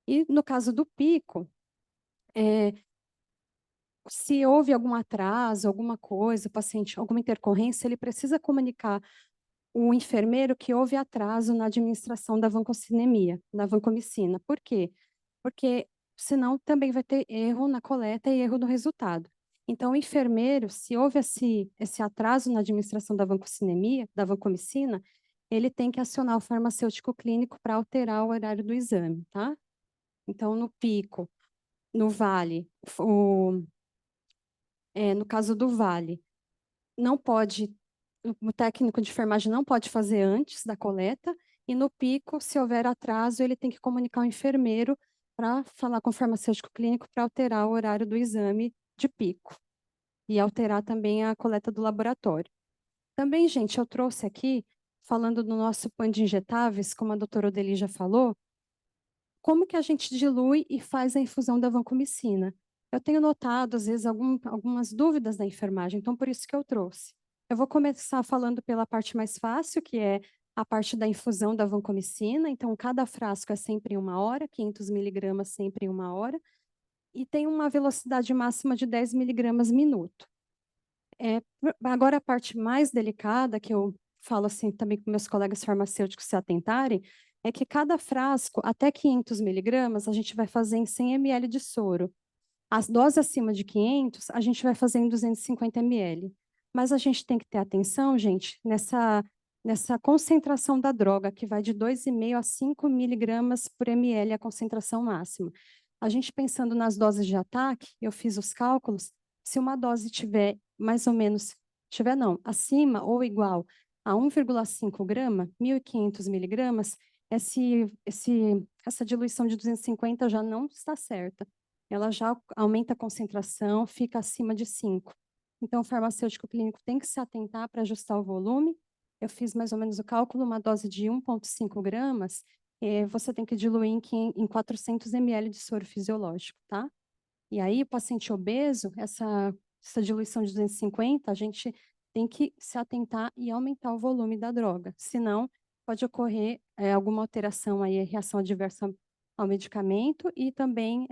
[SPEAKER 4] E no caso do pico, se houve algum atraso, alguma coisa, o paciente, alguma intercorrência, ele precisa comunicar o enfermeiro que houve atraso na administração da vancocinemia, da vancomicina. Por quê? Porque senão também vai ter erro na coleta e erro no resultado. Então, o enfermeiro, se houve esse atraso na administração da vancocinemia, da vancomicina, ele tem que acionar o farmacêutico clínico para alterar o horário do exame, tá? Então, no pico, no vale, no caso do vale, não pode, o técnico de enfermagem não pode fazer antes da coleta, e no pico, se houver atraso, ele tem que comunicar ao enfermeiro para falar com o farmacêutico clínico para alterar o horário do exame de pico e alterar também a coleta do laboratório. Também, gente, eu trouxe aqui, falando do nosso PAN de injetáveis, como a doutora Odeli já falou, como que a gente dilui e faz a infusão da vancomicina. Eu tenho notado, às vezes, algumas dúvidas da enfermagem, então por isso que eu trouxe. Eu vou começar falando pela parte mais fácil, que é a parte da infusão da vancomicina. Então, cada frasco é sempre em 1 hora, 500 miligramas sempre em 1 hora, e tem uma velocidade máxima de 10 miligramas minuto. Agora, a parte mais delicada, que eu falo assim também com meus colegas farmacêuticos se atentarem, é que cada frasco, até 500 miligramas, a gente vai fazer em 100 ml de soro. As doses acima de 500, a gente vai fazer em 250 ml. Mas a gente tem que ter atenção, gente, nessa concentração da droga, que vai de 2,5 a 5 miligramas por ml, a concentração máxima. A gente pensando nas doses de ataque, eu fiz os cálculos, se uma dose tiver mais ou menos, tiver não, acima ou igual a 1,5 grama, 1.500 miligramas, essa diluição de 250 já não está certa. Ela já aumenta a concentração, fica acima de 5. Então, o farmacêutico clínico tem que se atentar para ajustar o volume. Eu fiz mais ou menos o cálculo, uma dose de 1,5 gramas, você tem que diluir em 400 ml de soro fisiológico, tá? E aí, o paciente obeso, essa diluição de 250, a gente tem que se atentar e aumentar o volume da droga. Senão, pode ocorrer alguma alteração aí, reação adversa ao medicamento e também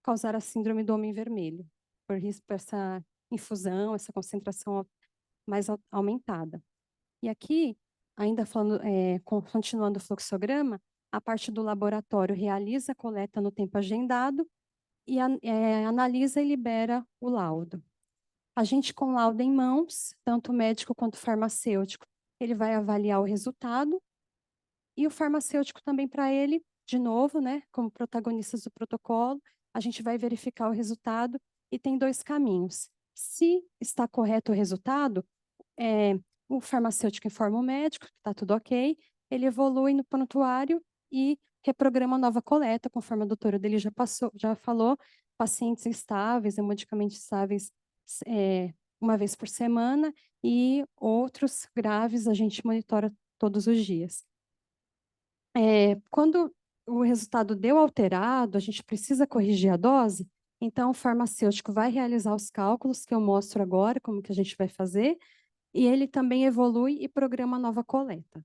[SPEAKER 4] causar a síndrome do homem vermelho, por essa infusão, essa concentração mais aumentada. E aqui, ainda falando, continuando o fluxograma, a parte do laboratório realiza a coleta no tempo agendado e analisa e libera o laudo. A gente, com o laudo em mãos, tanto o médico quanto o farmacêutico, ele vai avaliar o resultado e o farmacêutico também para ele, de novo, né, como protagonistas do protocolo, a gente vai verificar o resultado e tem 2 caminhos. Se está correto o resultado, o farmacêutico informa o médico que está tudo ok, ele evolui no prontuário e reprograma nova coleta, conforme a doutora dele já falou, pacientes estáveis, hemodinamicamente estáveis, 1 vez por semana, e outros graves a gente monitora todos os dias. Quando o resultado deu alterado, a gente precisa corrigir a dose, então o farmacêutico vai realizar os cálculos que eu mostro agora, como que a gente vai fazer, e ele também evolui e programa nova coleta.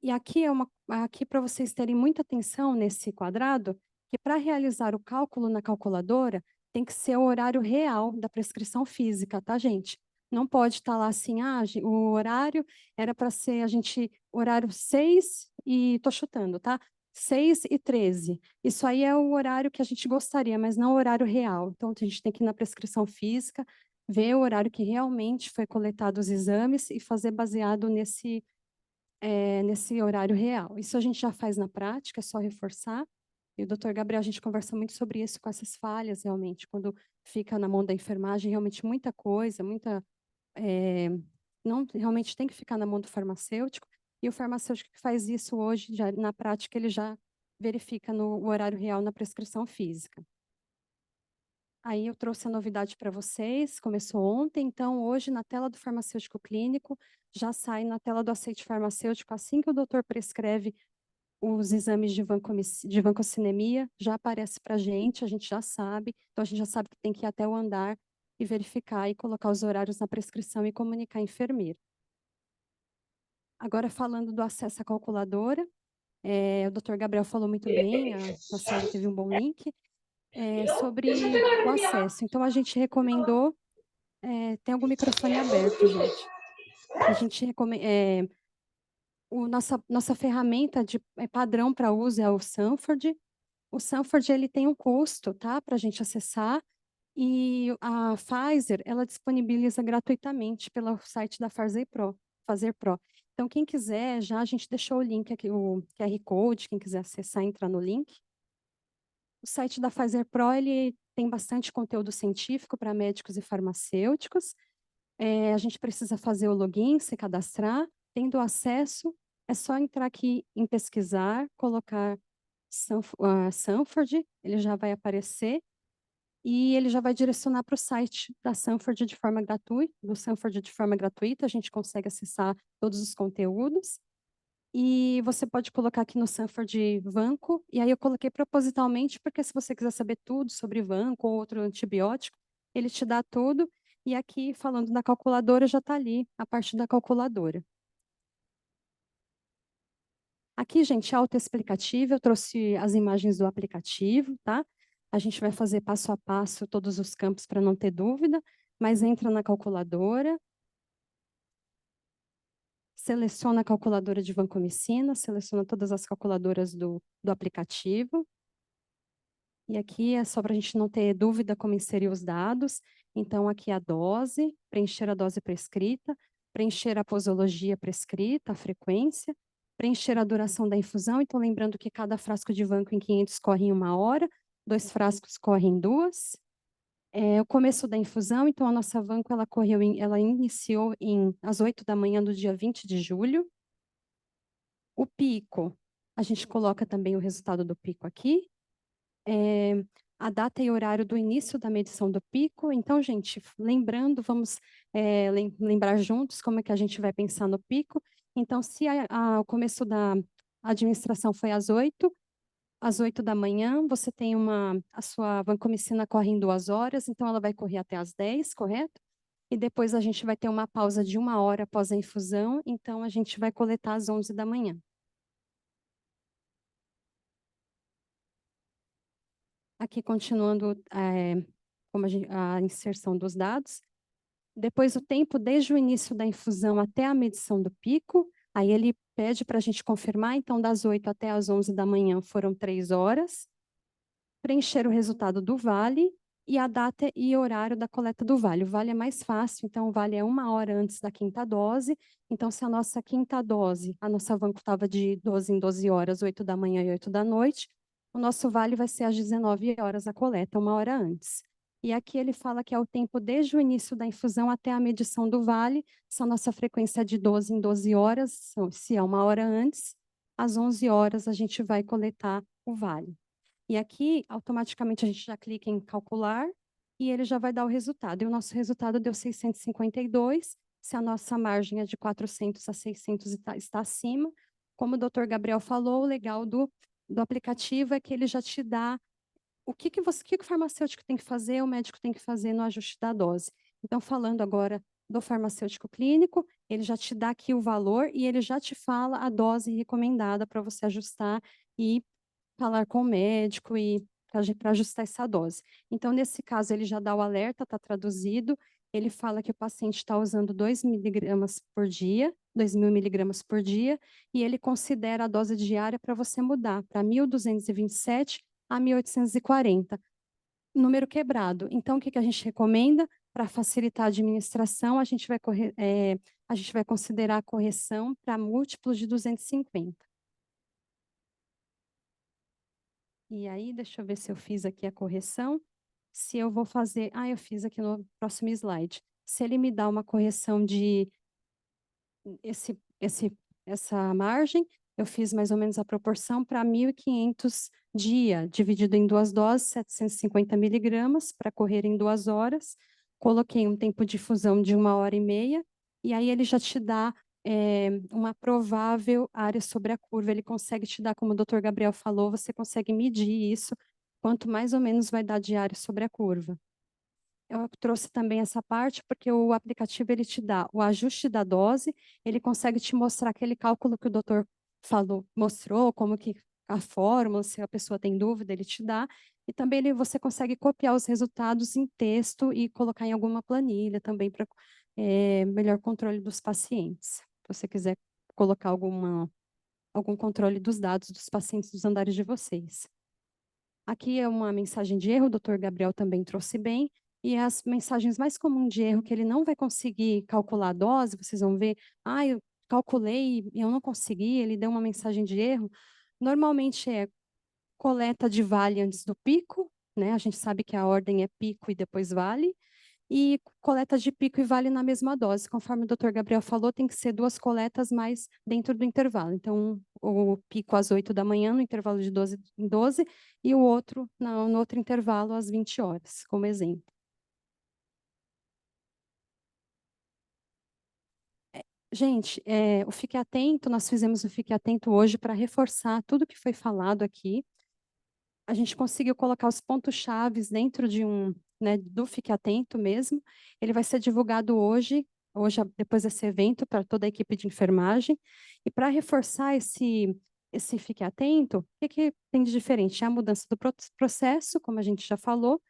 [SPEAKER 4] E aqui para vocês terem muita atenção nesse quadrado, que para realizar o cálculo na calculadora, tem que ser o horário real da prescrição física, tá, gente? Não pode estar lá assim, o horário era para ser, horário 6 e, tô chutando, tá? 6h13. Isso aí é o horário que a gente gostaria, mas não o horário real. Então, a gente tem que ir na prescrição física, ver o horário que realmente foi coletado os exames e fazer baseado nesse horário real. Isso a gente já faz na prática, é só reforçar. E o doutor Gabriel, a gente conversa muito sobre isso, com essas falhas, realmente, quando fica na mão da enfermagem, realmente muita coisa, não, realmente tem que ficar na mão do farmacêutico, e o farmacêutico que faz isso hoje, já, na prática, ele já verifica no horário real na prescrição física. Aí eu trouxe a novidade para vocês, começou ontem, então hoje na tela do farmacêutico clínico, já sai na tela do aceite farmacêutico, assim que o doutor prescreve os exames de vancocinemia, já aparece para a gente já sabe, então a gente já sabe que tem que ir até o andar e verificar e colocar os horários na prescrição e comunicar à enfermeira. Agora falando do acesso à calculadora, o Dr. Gabriel falou muito bem, a Sara teve um bom link, sobre o acesso. Então, a gente recomendou, tem algum microfone aberto, gente. A gente recomenda, nossa ferramenta padrão para uso é o Sanford. O Sanford, ele tem um custo, tá, para a gente acessar, e a Pfizer, ela disponibiliza gratuitamente pelo site da Fazer Pro. Então, quem quiser, a gente deixou o link aqui, o QR Code, quem quiser acessar, entrar no link. O site da Pfizer Pro, ele tem bastante conteúdo científico para médicos e farmacêuticos. A gente precisa fazer o login, se cadastrar. Tendo acesso, é só entrar aqui em pesquisar, colocar Sanford, ele já vai aparecer. E ele já vai direcionar para o site da Sanford de forma gratuita, do Sanford de forma gratuita, a gente consegue acessar todos os conteúdos. E você pode colocar aqui no Sanford Vanco, e aí eu coloquei propositalmente, porque se você quiser saber tudo sobre Vanco ou outro antibiótico, ele te dá tudo, e aqui, falando da calculadora, já está ali a parte da calculadora. Aqui, gente, autoexplicativo, eu trouxe as imagens do aplicativo, tá? A gente vai fazer passo a passo todos os campos para não ter dúvida, mas entra na calculadora, seleciona a calculadora de vancomicina, seleciona todas as calculadoras do aplicativo. E aqui é só para a gente não ter dúvida como inserir os dados. Então, aqui a dose, preencher a dose prescrita, preencher a posologia prescrita, a frequência, preencher a duração da infusão. Então, lembrando que cada frasco de vanco em 500 corre em 1 hora, 2 frascos correm em 2. O começo da infusão, então a nossa vanco ela iniciou às 8 da manhã do dia 20 de julho. O pico, a gente coloca também o resultado do pico aqui. A data e horário do início da medição do pico. Então, gente, lembrando, vamos lembrar juntos como é que a gente vai pensar no pico. Então, se o começo da administração foi às 8 da manhã, você tem a sua vancomicina corre em 2 horas, então ela vai correr até às 10, correto? E depois a gente vai ter uma pausa de 1 hora após a infusão, então a gente vai coletar às 11 da manhã. Aqui, continuando como a inserção dos dados. Depois, o tempo desde o início da infusão até a medição do pico. Aí ele pede para a gente confirmar, então das 8 até as 11 da manhã foram 3 horas. Preencher o resultado do vale e a data e horário da coleta do vale. O vale é mais fácil, então o vale é 1 hora antes da 5ª dose. Então, se a nossa 5ª dose, a nossa vanco estava de 12 em 12 horas, 8 da manhã e 8 da noite, o nosso vale vai ser às 19 horas a coleta, 1 hora antes. E aqui ele fala que é o tempo desde o início da infusão até a medição do vale. Se a nossa frequência é de 12 em 12 horas, se é 1 hora antes, às 11 horas a gente vai coletar o vale. E aqui, automaticamente, a gente já clica em calcular e ele já vai dar o resultado. E o nosso resultado deu 652. Se a nossa margem é de 400 a 600 está acima, como o Dr. Gabriel falou, o legal do aplicativo é que ele já te dá o que o farmacêutico tem que fazer, o médico tem que fazer no ajuste da dose. Então, falando agora do farmacêutico clínico, ele já te dá aqui o valor e ele já te fala a dose recomendada para você ajustar e falar com o médico e para ajustar essa dose. Então, nesse caso, ele já dá o alerta, está traduzido, ele fala que o paciente está usando 2 miligramas por dia, 2.000 miligramas por dia, e ele considera a dose diária para você mudar para 1.227 a 1.840. Número quebrado. Então, o que a gente recomenda? Para facilitar a administração, a gente vai considerar a correção para múltiplos de 250. E aí, deixa eu ver se eu fiz aqui a correção. Se eu vou fazer... eu fiz aqui no próximo slide. Se ele me dá uma correção de essa margem, eu fiz mais ou menos a proporção para 1.500 dia, dividido em 2 doses, 750 miligramas, para correr em 2 horas. Coloquei um tempo de fusão de 1h30, e aí ele já te dá uma provável área sobre a curva. Ele consegue te dar, como o Dr. Gabriel falou, você consegue medir isso, quanto mais ou menos vai dar de área sobre a curva. Eu trouxe também essa parte porque o aplicativo ele te dá o ajuste da dose, ele consegue te mostrar aquele cálculo que o doutor mostrou como que a fórmula, se a pessoa tem dúvida, ele te dá. E também você consegue copiar os resultados em texto e colocar em alguma planilha também para melhor controle dos pacientes. Se você quiser colocar algum controle dos dados dos pacientes dos andares de vocês. Aqui é uma mensagem de erro, o Dr. Gabriel também trouxe bem, e as mensagens mais comuns de erro que ele não vai conseguir calcular a dose, vocês vão ver, eu calculei e eu não consegui, ele deu uma mensagem de erro. Normalmente é coleta de vale antes do pico, né? A gente sabe que a ordem é pico e depois vale, e coleta de pico e vale na mesma dose. Conforme o Dr. Gabriel falou, tem que ser 2 coletas mais dentro do intervalo. Então, o pico às 8 da manhã, no intervalo de 12 em 12, e o outro no outro intervalo às 20 horas, como exemplo. Gente, o Fique Atento, nós fizemos o Fique Atento hoje para reforçar tudo que foi falado aqui. A gente conseguiu colocar os pontos-chaves dentro de do Fique Atento mesmo. Ele vai ser divulgado hoje, depois desse evento, para toda a equipe de enfermagem. E para reforçar esse Fique Atento, o que tem de diferente? É a mudança do processo, como a gente já falou,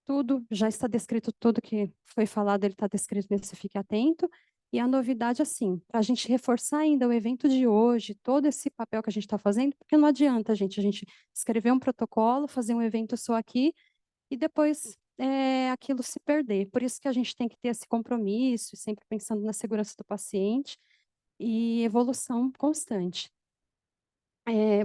[SPEAKER 4] tudo já está descrito, tudo que foi falado, ele está descrito nesse Fique Atento. E a novidade, assim, para a gente reforçar ainda o evento de hoje, todo esse papel que a gente está fazendo, porque não adianta, a gente escrever um protocolo, fazer um evento só aqui e depois aquilo se perder. Por isso que a gente tem que ter esse compromisso, sempre pensando na segurança do paciente e evolução constante.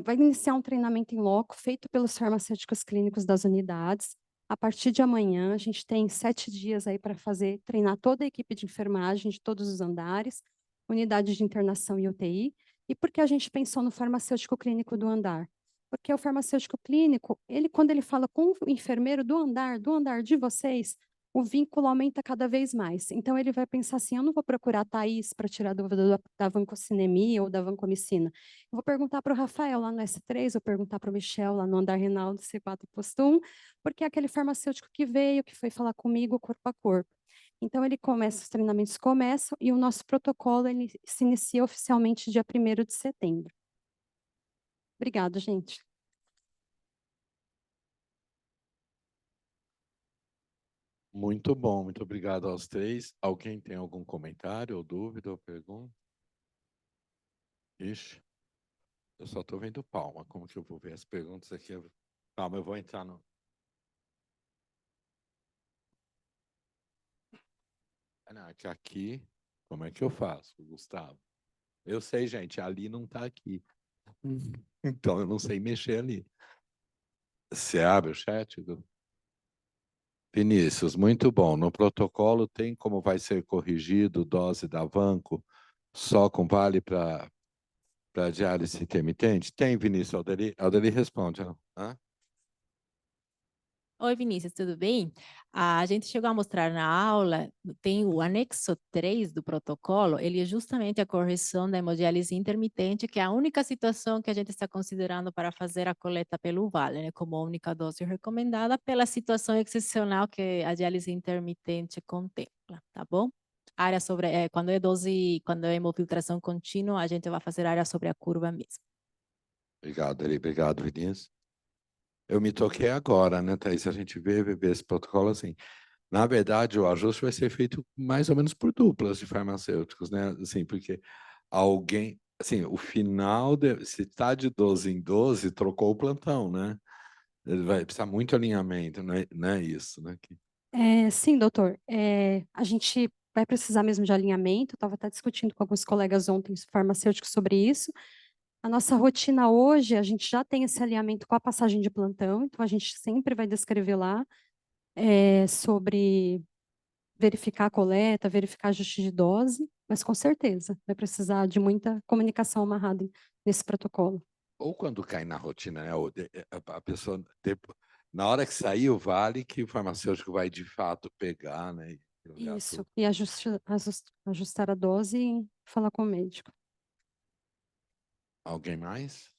[SPEAKER 4] Vai iniciar um treinamento em loco feito pelos farmacêuticos clínicos das unidades. A partir de amanhã, a gente tem 7 dias aí para treinar toda a equipe de enfermagem de todos os andares, unidades de internação e UTI. E por que a gente pensou no farmacêutico clínico do andar? Porque o farmacêutico clínico, quando ele fala com o enfermeiro do andar de vocês, o vínculo aumenta cada vez mais. Então, ele vai pensar assim, eu não vou procurar a Thaís para tirar dúvida da vancocinemia ou da vancomicina. Eu vou perguntar para o Rafael lá no S3, vou perguntar para o Michel lá no andar renal do C4 posto 1, porque é aquele farmacêutico que veio, que foi falar comigo corpo a corpo. Então, os treinamentos começam e o nosso protocolo ele se inicia oficialmente dia 1º de setembro. Obrigada, gente.
[SPEAKER 1] Muito bom, muito obrigado aos 3. Alguém tem algum comentário, ou dúvida, ou pergunta? Ixi, eu só estou vendo palma. Como que eu vou ver as perguntas aqui? Calma, eu vou entrar no... Não, é que aqui, como é que eu faço, Gustavo? Eu sei, gente, ali não está aqui. Então, eu não sei mexer ali. Você abre o chat, Gu? Vinícius, muito bom. No protocolo tem como vai ser corrigido dose da Vanco só com vale para diálise intermitente? Tem, Vinícius. Aldeli responde. Hã?
[SPEAKER 3] Oi, Vinícius, tudo bem? A gente chegou a mostrar na aula, tem o anexo 3 do protocolo, ele é justamente a correção da hemodiálise intermitente, que é a única situação que a gente está considerando para fazer a coleta pelo vale, né, como única dose recomendada, pela situação excepcional que a diálise intermitente contempla, tá bom? Área sobre, quando é hemofiltração contínua, a gente vai fazer área sobre a curva mesmo.
[SPEAKER 1] Obrigado, Eli. Obrigado, Vinícius. Eu me toquei agora, né, Thaís? A gente vê esse protocolo assim. Na verdade, o ajuste vai ser feito mais ou menos por duplas de farmacêuticos, né? Assim, porque alguém, assim, o final, se está de 12 em 12, trocou o plantão, né? Ele vai precisar muito alinhamento, não é isso, né?
[SPEAKER 4] Sim, doutor. A gente vai precisar mesmo de alinhamento. Estava até discutindo com alguns colegas ontem farmacêuticos sobre isso. A nossa rotina hoje, a gente já tem esse alinhamento com a passagem de plantão, então a gente sempre vai descrever lá sobre verificar a coleta, verificar ajuste de dose, mas com certeza vai precisar de muita comunicação amarrada nesse protocolo.
[SPEAKER 1] Ou quando cai na rotina, né? A pessoa, na hora que sair o vale, que o farmacêutico vai de fato pegar, né? E olhar
[SPEAKER 4] Isso,
[SPEAKER 1] tudo.
[SPEAKER 4] e ajustar a dose e falar com o médico.
[SPEAKER 1] Alguém mais?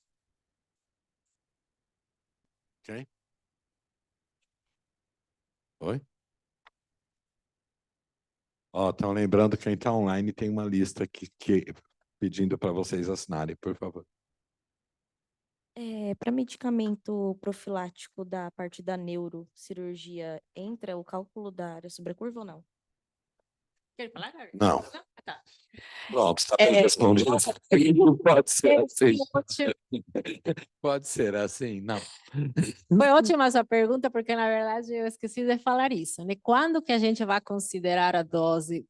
[SPEAKER 1] Quem? Oi? Ó, estão lembrando que quem está online tem uma lista que pedindo para vocês assinarem, por favor.
[SPEAKER 5] Para medicamento profilático da parte da neurocirurgia, entra o cálculo da área sobrecurva ou não?
[SPEAKER 3] Quer falar, Gabi?
[SPEAKER 1] Não.
[SPEAKER 3] Ah, tá.
[SPEAKER 1] Pronto, está bem respondido. Não pode ser assim. Pode ser assim, não.
[SPEAKER 3] Foi ótima a sua pergunta, porque na verdade eu esqueci de falar isso, né? Quando que a gente vai considerar a dose,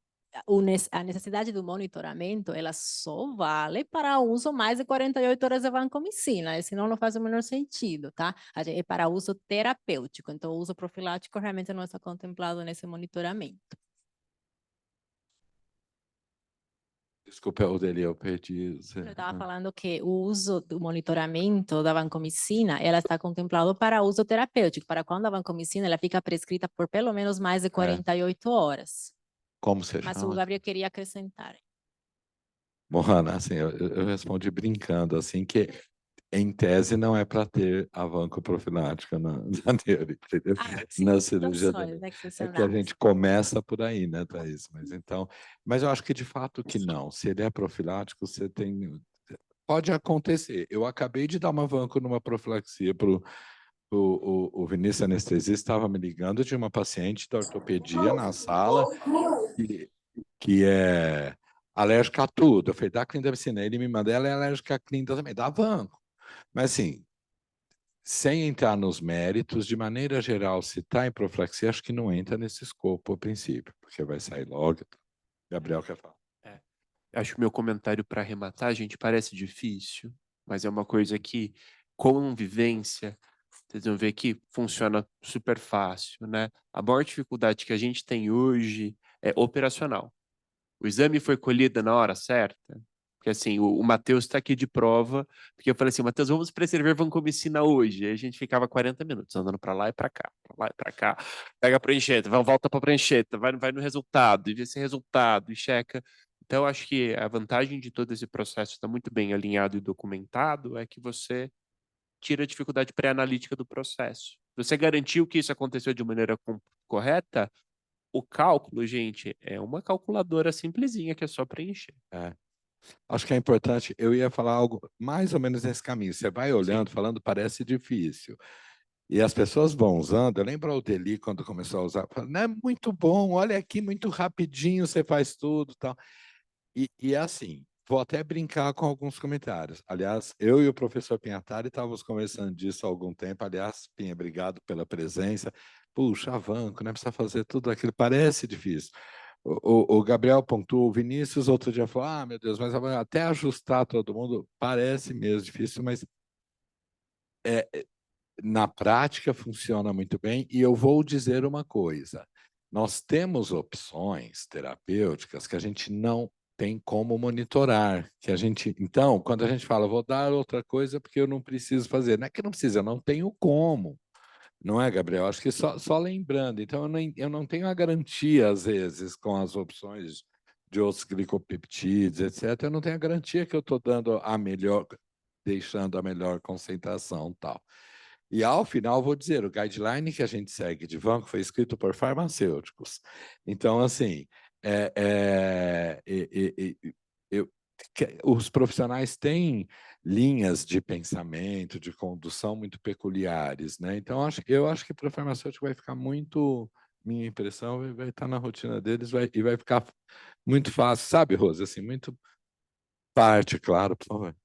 [SPEAKER 3] a necessidade do monitoramento, ela só vale para uso mais de 48 horas de vancomicina, senão não faz o menor sentido, tá? É para uso terapêutico, então o uso profilático realmente não está contemplado nesse monitoramento.
[SPEAKER 1] Desculpa, Odeli, eu perdi.
[SPEAKER 3] Eu estava falando que o uso do monitoramento da vancomicina, ela está contemplado para uso terapêutico, para quando a vancomicina ela fica prescrita por pelo menos mais de 48 horas.
[SPEAKER 1] Como você
[SPEAKER 3] Mas
[SPEAKER 1] chama?
[SPEAKER 3] o Gabriel queria acrescentar.
[SPEAKER 1] Mohana, assim, eu respondi brincando, assim, que em tese não é para ter a vancoprofilática na neuro, entendeu?
[SPEAKER 3] Sim,
[SPEAKER 1] Na cirurgia da
[SPEAKER 3] situações
[SPEAKER 1] neuro. É que a
[SPEAKER 3] excepcionais.
[SPEAKER 1] gente começa por aí, né, Thaís? Mas eu acho que de fato que não. Se ele é profilático, você tem. Pode acontecer. Eu acabei de dar uma vanco numa profilaxia para o Vinícius anestesista estava me ligando de uma paciente da ortopedia na sala que é alérgica a tudo. Eu falei, dá clindamicina. Ele me manda, ela é alérgica a clinda também, dá vanco. Mas assim, sem entrar nos méritos, de maneira geral, se está em profilaxia, acho que não entra nesse escopo a princípio, porque vai sair logo. Gabriel quer falar.
[SPEAKER 2] Acho que o meu comentário para arrematar, gente, parece difícil, mas é uma coisa que, com vivência, vocês vão ver que funciona super fácil, né? A maior dificuldade que a gente tem hoje é operacional. O exame foi colhido na hora certa? Porque assim, o Matheus está aqui de prova, porque eu falei assim, Matheus, vamos prescrever vancomicina hoje. Aí a gente ficava 40 minutos andando para lá e para cá, para lá e para cá. Pega a prancheta, volta para a prancheta, vai no resultado, e vê esse resultado, e checa. Então, eu acho que a vantagem de todo esse processo está muito bem alinhado e documentado, é que você tira a dificuldade pré-analítica do processo. Você garantiu que isso aconteceu de maneira correta? O cálculo, gente, é uma calculadora simplesinha que é só preencher.
[SPEAKER 1] Acho que é importante, eu ia falar algo mais ou menos nesse caminho. Você vai olhando, falando, parece difícil. E as pessoas vão usando. Eu lembro o Deli, quando começou a usar, falou, não é muito bom, olha aqui, muito rapidinho, você faz tudo tal. E assim, vou até brincar com alguns comentários. Aliás, eu e o professor Pinhatari estávamos conversando disso há algum tempo. Aliás, Pinha, obrigado pela presença. Puxa, avanco, né? Precisa fazer tudo aquilo, parece difícil. O Gabriel pontuou, o Vinícius outro dia falou, ah, meu Deus, mas até ajustar todo mundo parece mesmo difícil, mas na prática funciona muito bem. E eu vou dizer uma coisa, nós temos opções terapêuticas que a gente não tem como monitorar, que a gente, então, quando a gente fala, vou dar outra coisa porque eu não preciso fazer, não é que não precisa, eu não tenho como. Não é, Gabriel? Acho que só lembrando. Então, eu não tenho a garantia, às vezes, com as opções de outros glicopeptídeos, etc. Eu não tenho a garantia que eu estou dando a melhor, deixando a melhor concentração tal. E, ao final, vou dizer, o guideline que a gente segue de banco foi escrito por farmacêuticos. Então, assim, os profissionais têm linhas de pensamento, de condução muito peculiares, né? Então, eu acho que para o farmacêutico vai ficar muito, minha impressão, vai estar na rotina deles e vai ficar muito fácil, sabe, Rose? Assim, muito parte, claro, por favor.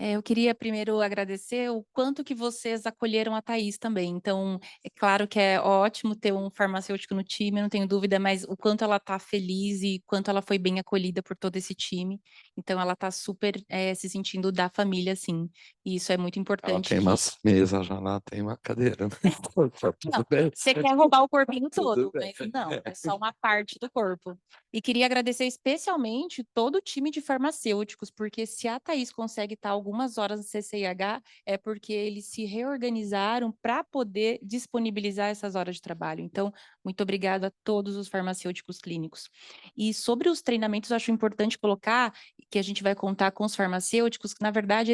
[SPEAKER 6] Eu queria primeiro agradecer o quanto que vocês acolheram a Thaís também. Então, é claro que é ótimo ter um farmacêutico no time, não tenho dúvida, mas o quanto ela está feliz e quanto ela foi bem acolhida por todo esse time. Então, ela está super se sentindo da família, sim. E isso é muito
[SPEAKER 1] Ela
[SPEAKER 6] importante.
[SPEAKER 1] tem umas mesas já lá, tem uma cadeira, né? Tudo bem.
[SPEAKER 6] Você quer roubar o corpinho
[SPEAKER 1] Tudo
[SPEAKER 6] todo,
[SPEAKER 1] bem.
[SPEAKER 6] mas não, é só uma parte do corpo. E queria agradecer especialmente todo o time de farmacêuticos, porque se a Thaís consegue estar algumas horas no CCIH, é porque eles se reorganizaram para poder disponibilizar essas horas de trabalho. Então, muito obrigada a todos os farmacêuticos clínicos. E sobre os treinamentos, eu acho importante colocar que a gente vai contar com os farmacêuticos, que na verdade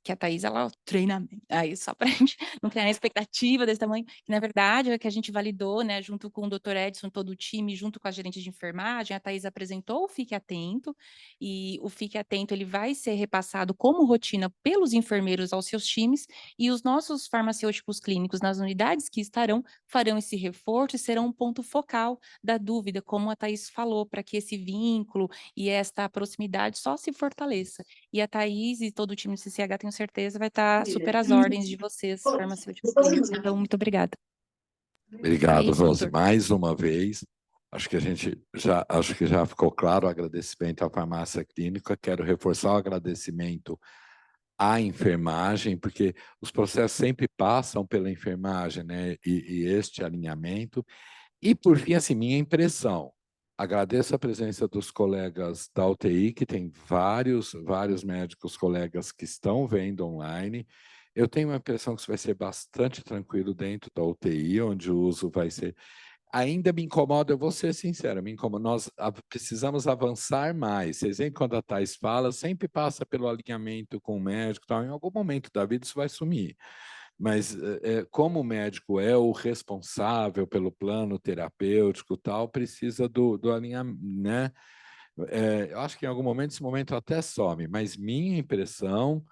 [SPEAKER 6] que a Thaís, ela treinamento, aí só para a gente não criar expectativa desse tamanho, que na verdade é que a gente validou, né, junto com o Dr. Edson, todo o time, junto com a gerente de enfermagem, a Thaís apresentou o Fique Atento, e o Fique Atento, ele vai ser repassado como rotina pelos enfermeiros aos seus times, e os nossos farmacêuticos clínicos nas unidades que estarão, farão esse reforço e serão um ponto focal da dúvida, como a Thaís falou, para que esse vínculo e esta proximidade só se fortaleça. E a Thaís e todo o time do CCH, tenho certeza, vai estar super às ordens de vocês, farmacêuticos clínicos. Então, muito obrigada. É
[SPEAKER 1] Obrigado,
[SPEAKER 6] isso,
[SPEAKER 1] Rose,
[SPEAKER 6] doutor.
[SPEAKER 1] mais uma vez. Acho que já ficou claro o agradecimento à farmácia clínica. Quero reforçar o agradecimento à enfermagem, porque os processos sempre passam pela enfermagem, né? E este alinhamento. E, por fim, assim, minha impressão. Agradeço a presença dos colegas da UTI, que tem vários médicos colegas que estão vendo online. Eu tenho a impressão que isso vai ser bastante tranquilo dentro da UTI, onde o uso vai ser... Ainda me incomoda, eu vou ser sincero, me incomoda. Nós precisamos avançar mais. Vocês veem quando a Thais fala, sempre passa pelo alinhamento com o médico, tal. Em algum momento da vida isso vai sumir. Mas como o médico é o responsável pelo plano terapêutico, tal, precisa do alinhamento, né? Eu acho que em algum momento esse momento até some, mas minha impressão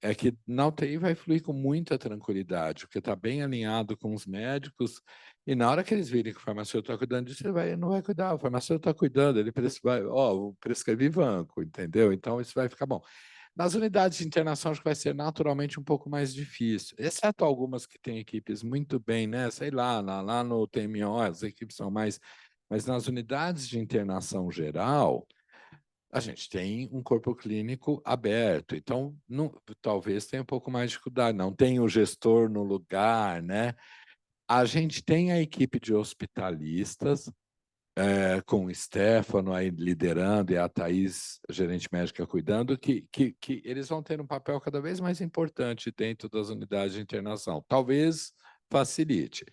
[SPEAKER 1] é que na UTI vai fluir com muita tranquilidade, porque está bem alinhado com os médicos, e na hora que eles virem que o farmacêutico está cuidando disso, ele não vai cuidar, o farmacêutico está cuidando, ele vai, prescrever banco, entendeu? Então isso vai ficar bom. Nas unidades de internação, acho que vai ser naturalmente um pouco mais difícil, exceto algumas que têm equipes muito bem, né? Sei lá no TMO, as equipes são mais... Mas nas unidades de internação geral, a gente tem um corpo clínico aberto, então talvez tenha um pouco mais de dificuldade, não tem o gestor no lugar, né? A gente tem a equipe de hospitalistas, com o Stefano aí liderando e a Thaís, gerente médica, cuidando, que eles vão ter um papel cada vez mais importante dentro das unidades de internação. Talvez facilite.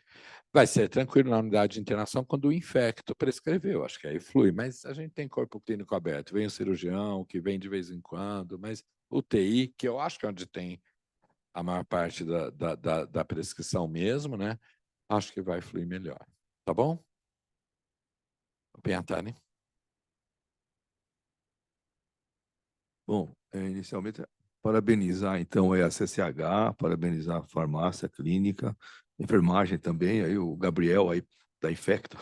[SPEAKER 1] Vai ser tranquilo na unidade de internação quando o infecto prescreveu, acho que aí flui, mas a gente tem corpo clínico aberto, vem o cirurgião, que vem de vez em quando, mas UTI, que eu acho que é onde tem a maior parte da prescrição mesmo, né? Acho que vai fluir melhor. Tá bom? Piantani.
[SPEAKER 7] Bom, inicialmente, parabenizar, então, a CCH, parabenizar a farmácia clínica, a enfermagem também, aí o Gabriel, aí, da Infecto.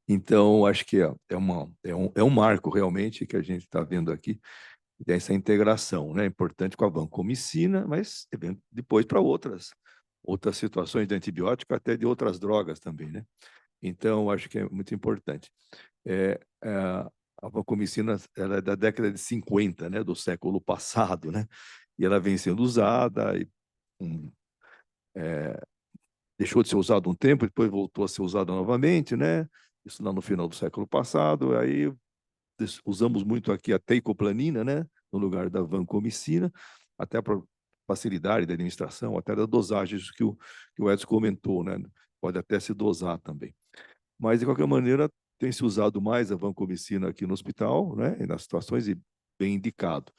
[SPEAKER 7] Então, acho que é um marco, realmente, que a gente está vendo aqui, dessa integração, né? Importante com a vancomicina, mas depois para outras situações de antibiótico, até de outras drogas também, né? Então, acho que é muito importante. A vancomicina, ela é da década de 50, né, do século passado, né? E ela vem sendo usada e deixou de ser usada um tempo, depois voltou a ser usada novamente, né? Isso lá no final do século passado. Aí usamos muito aqui a teicoplanina, né, no lugar da vancomicina, até para facilidade da administração, até da dosagem, isso que o Edson comentou, né? Pode até se dosar também. Mas, de qualquer maneira, tem se usado mais a vancomicina aqui no hospital, né, e nas situações, e bem indicado.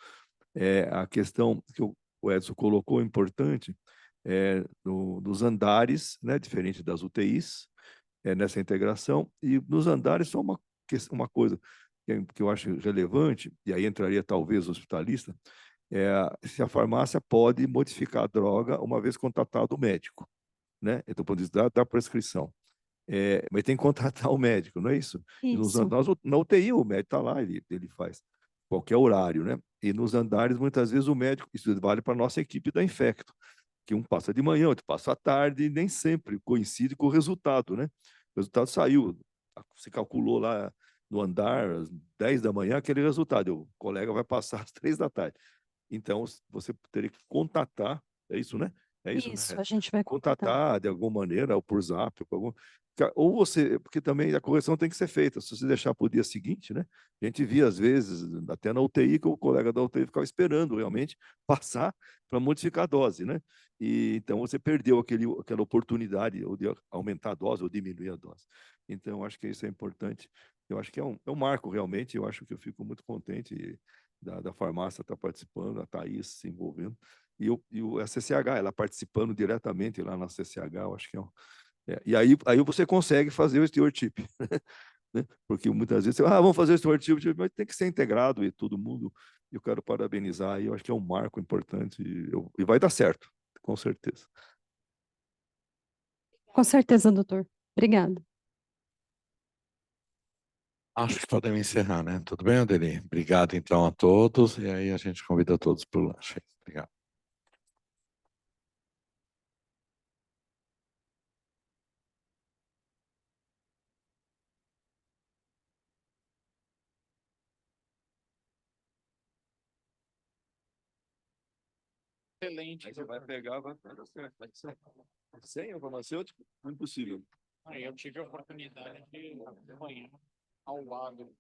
[SPEAKER 7] A questão que o Edson colocou, importante, nos andares, né, diferente das UTIs, nessa integração, e nos andares só uma coisa que eu acho relevante, e aí entraria talvez o hospitalista, se a farmácia pode modificar a droga uma vez contatado o médico, né? Então, por isso, da prescrição. Mas tem que contratar o médico, não é isso? E
[SPEAKER 4] Isso.
[SPEAKER 7] na UTI, o médico está lá, ele faz qualquer horário, né? E nos andares, muitas vezes, o médico, isso vale para a nossa equipe da Infecto, que um passa de manhã, outro passa à tarde, e nem sempre coincide com o resultado, né? O resultado saiu, se calculou lá no andar, às 10 da manhã, aquele resultado, o colega vai passar às 3 da tarde. Então, você teria que contatar, é isso, né? É isso, né?
[SPEAKER 4] Isso, a gente vai contatar.
[SPEAKER 7] Contatar de alguma maneira, ou por zap, ou você, porque também a correção tem que ser feita, se você deixar para o dia seguinte, né? A gente via, às vezes, até na UTI, que o colega da UTI ficava esperando realmente passar para modificar a dose, né? E então você perdeu aquela oportunidade ou de aumentar a dose ou diminuir a dose. Então, acho que isso é importante. Eu acho que é um marco, realmente. Eu acho que eu fico muito contente da farmácia estar participando, a Thaís se envolvendo. e a CCH, ela participando diretamente lá na CCH, eu acho que e aí você consegue fazer o stewardship, né? Porque muitas vezes você, vamos fazer o stewardship, mas tem que ser integrado e todo mundo, eu quero parabenizar, e eu acho que é um marco importante, e vai dar certo, com certeza.
[SPEAKER 4] Com certeza, doutor. Obrigada.
[SPEAKER 1] Acho que podemos encerrar, né? Tudo bem, Adeli? Obrigado, então, a todos. E aí a gente convida todos para o lanche. Obrigado.
[SPEAKER 2] Excelente.
[SPEAKER 7] Aí você vai pegar, vai dar certo. Sem a farmacêutica, impossível.
[SPEAKER 2] Aí eu tive a oportunidade de acompanhar ao lado.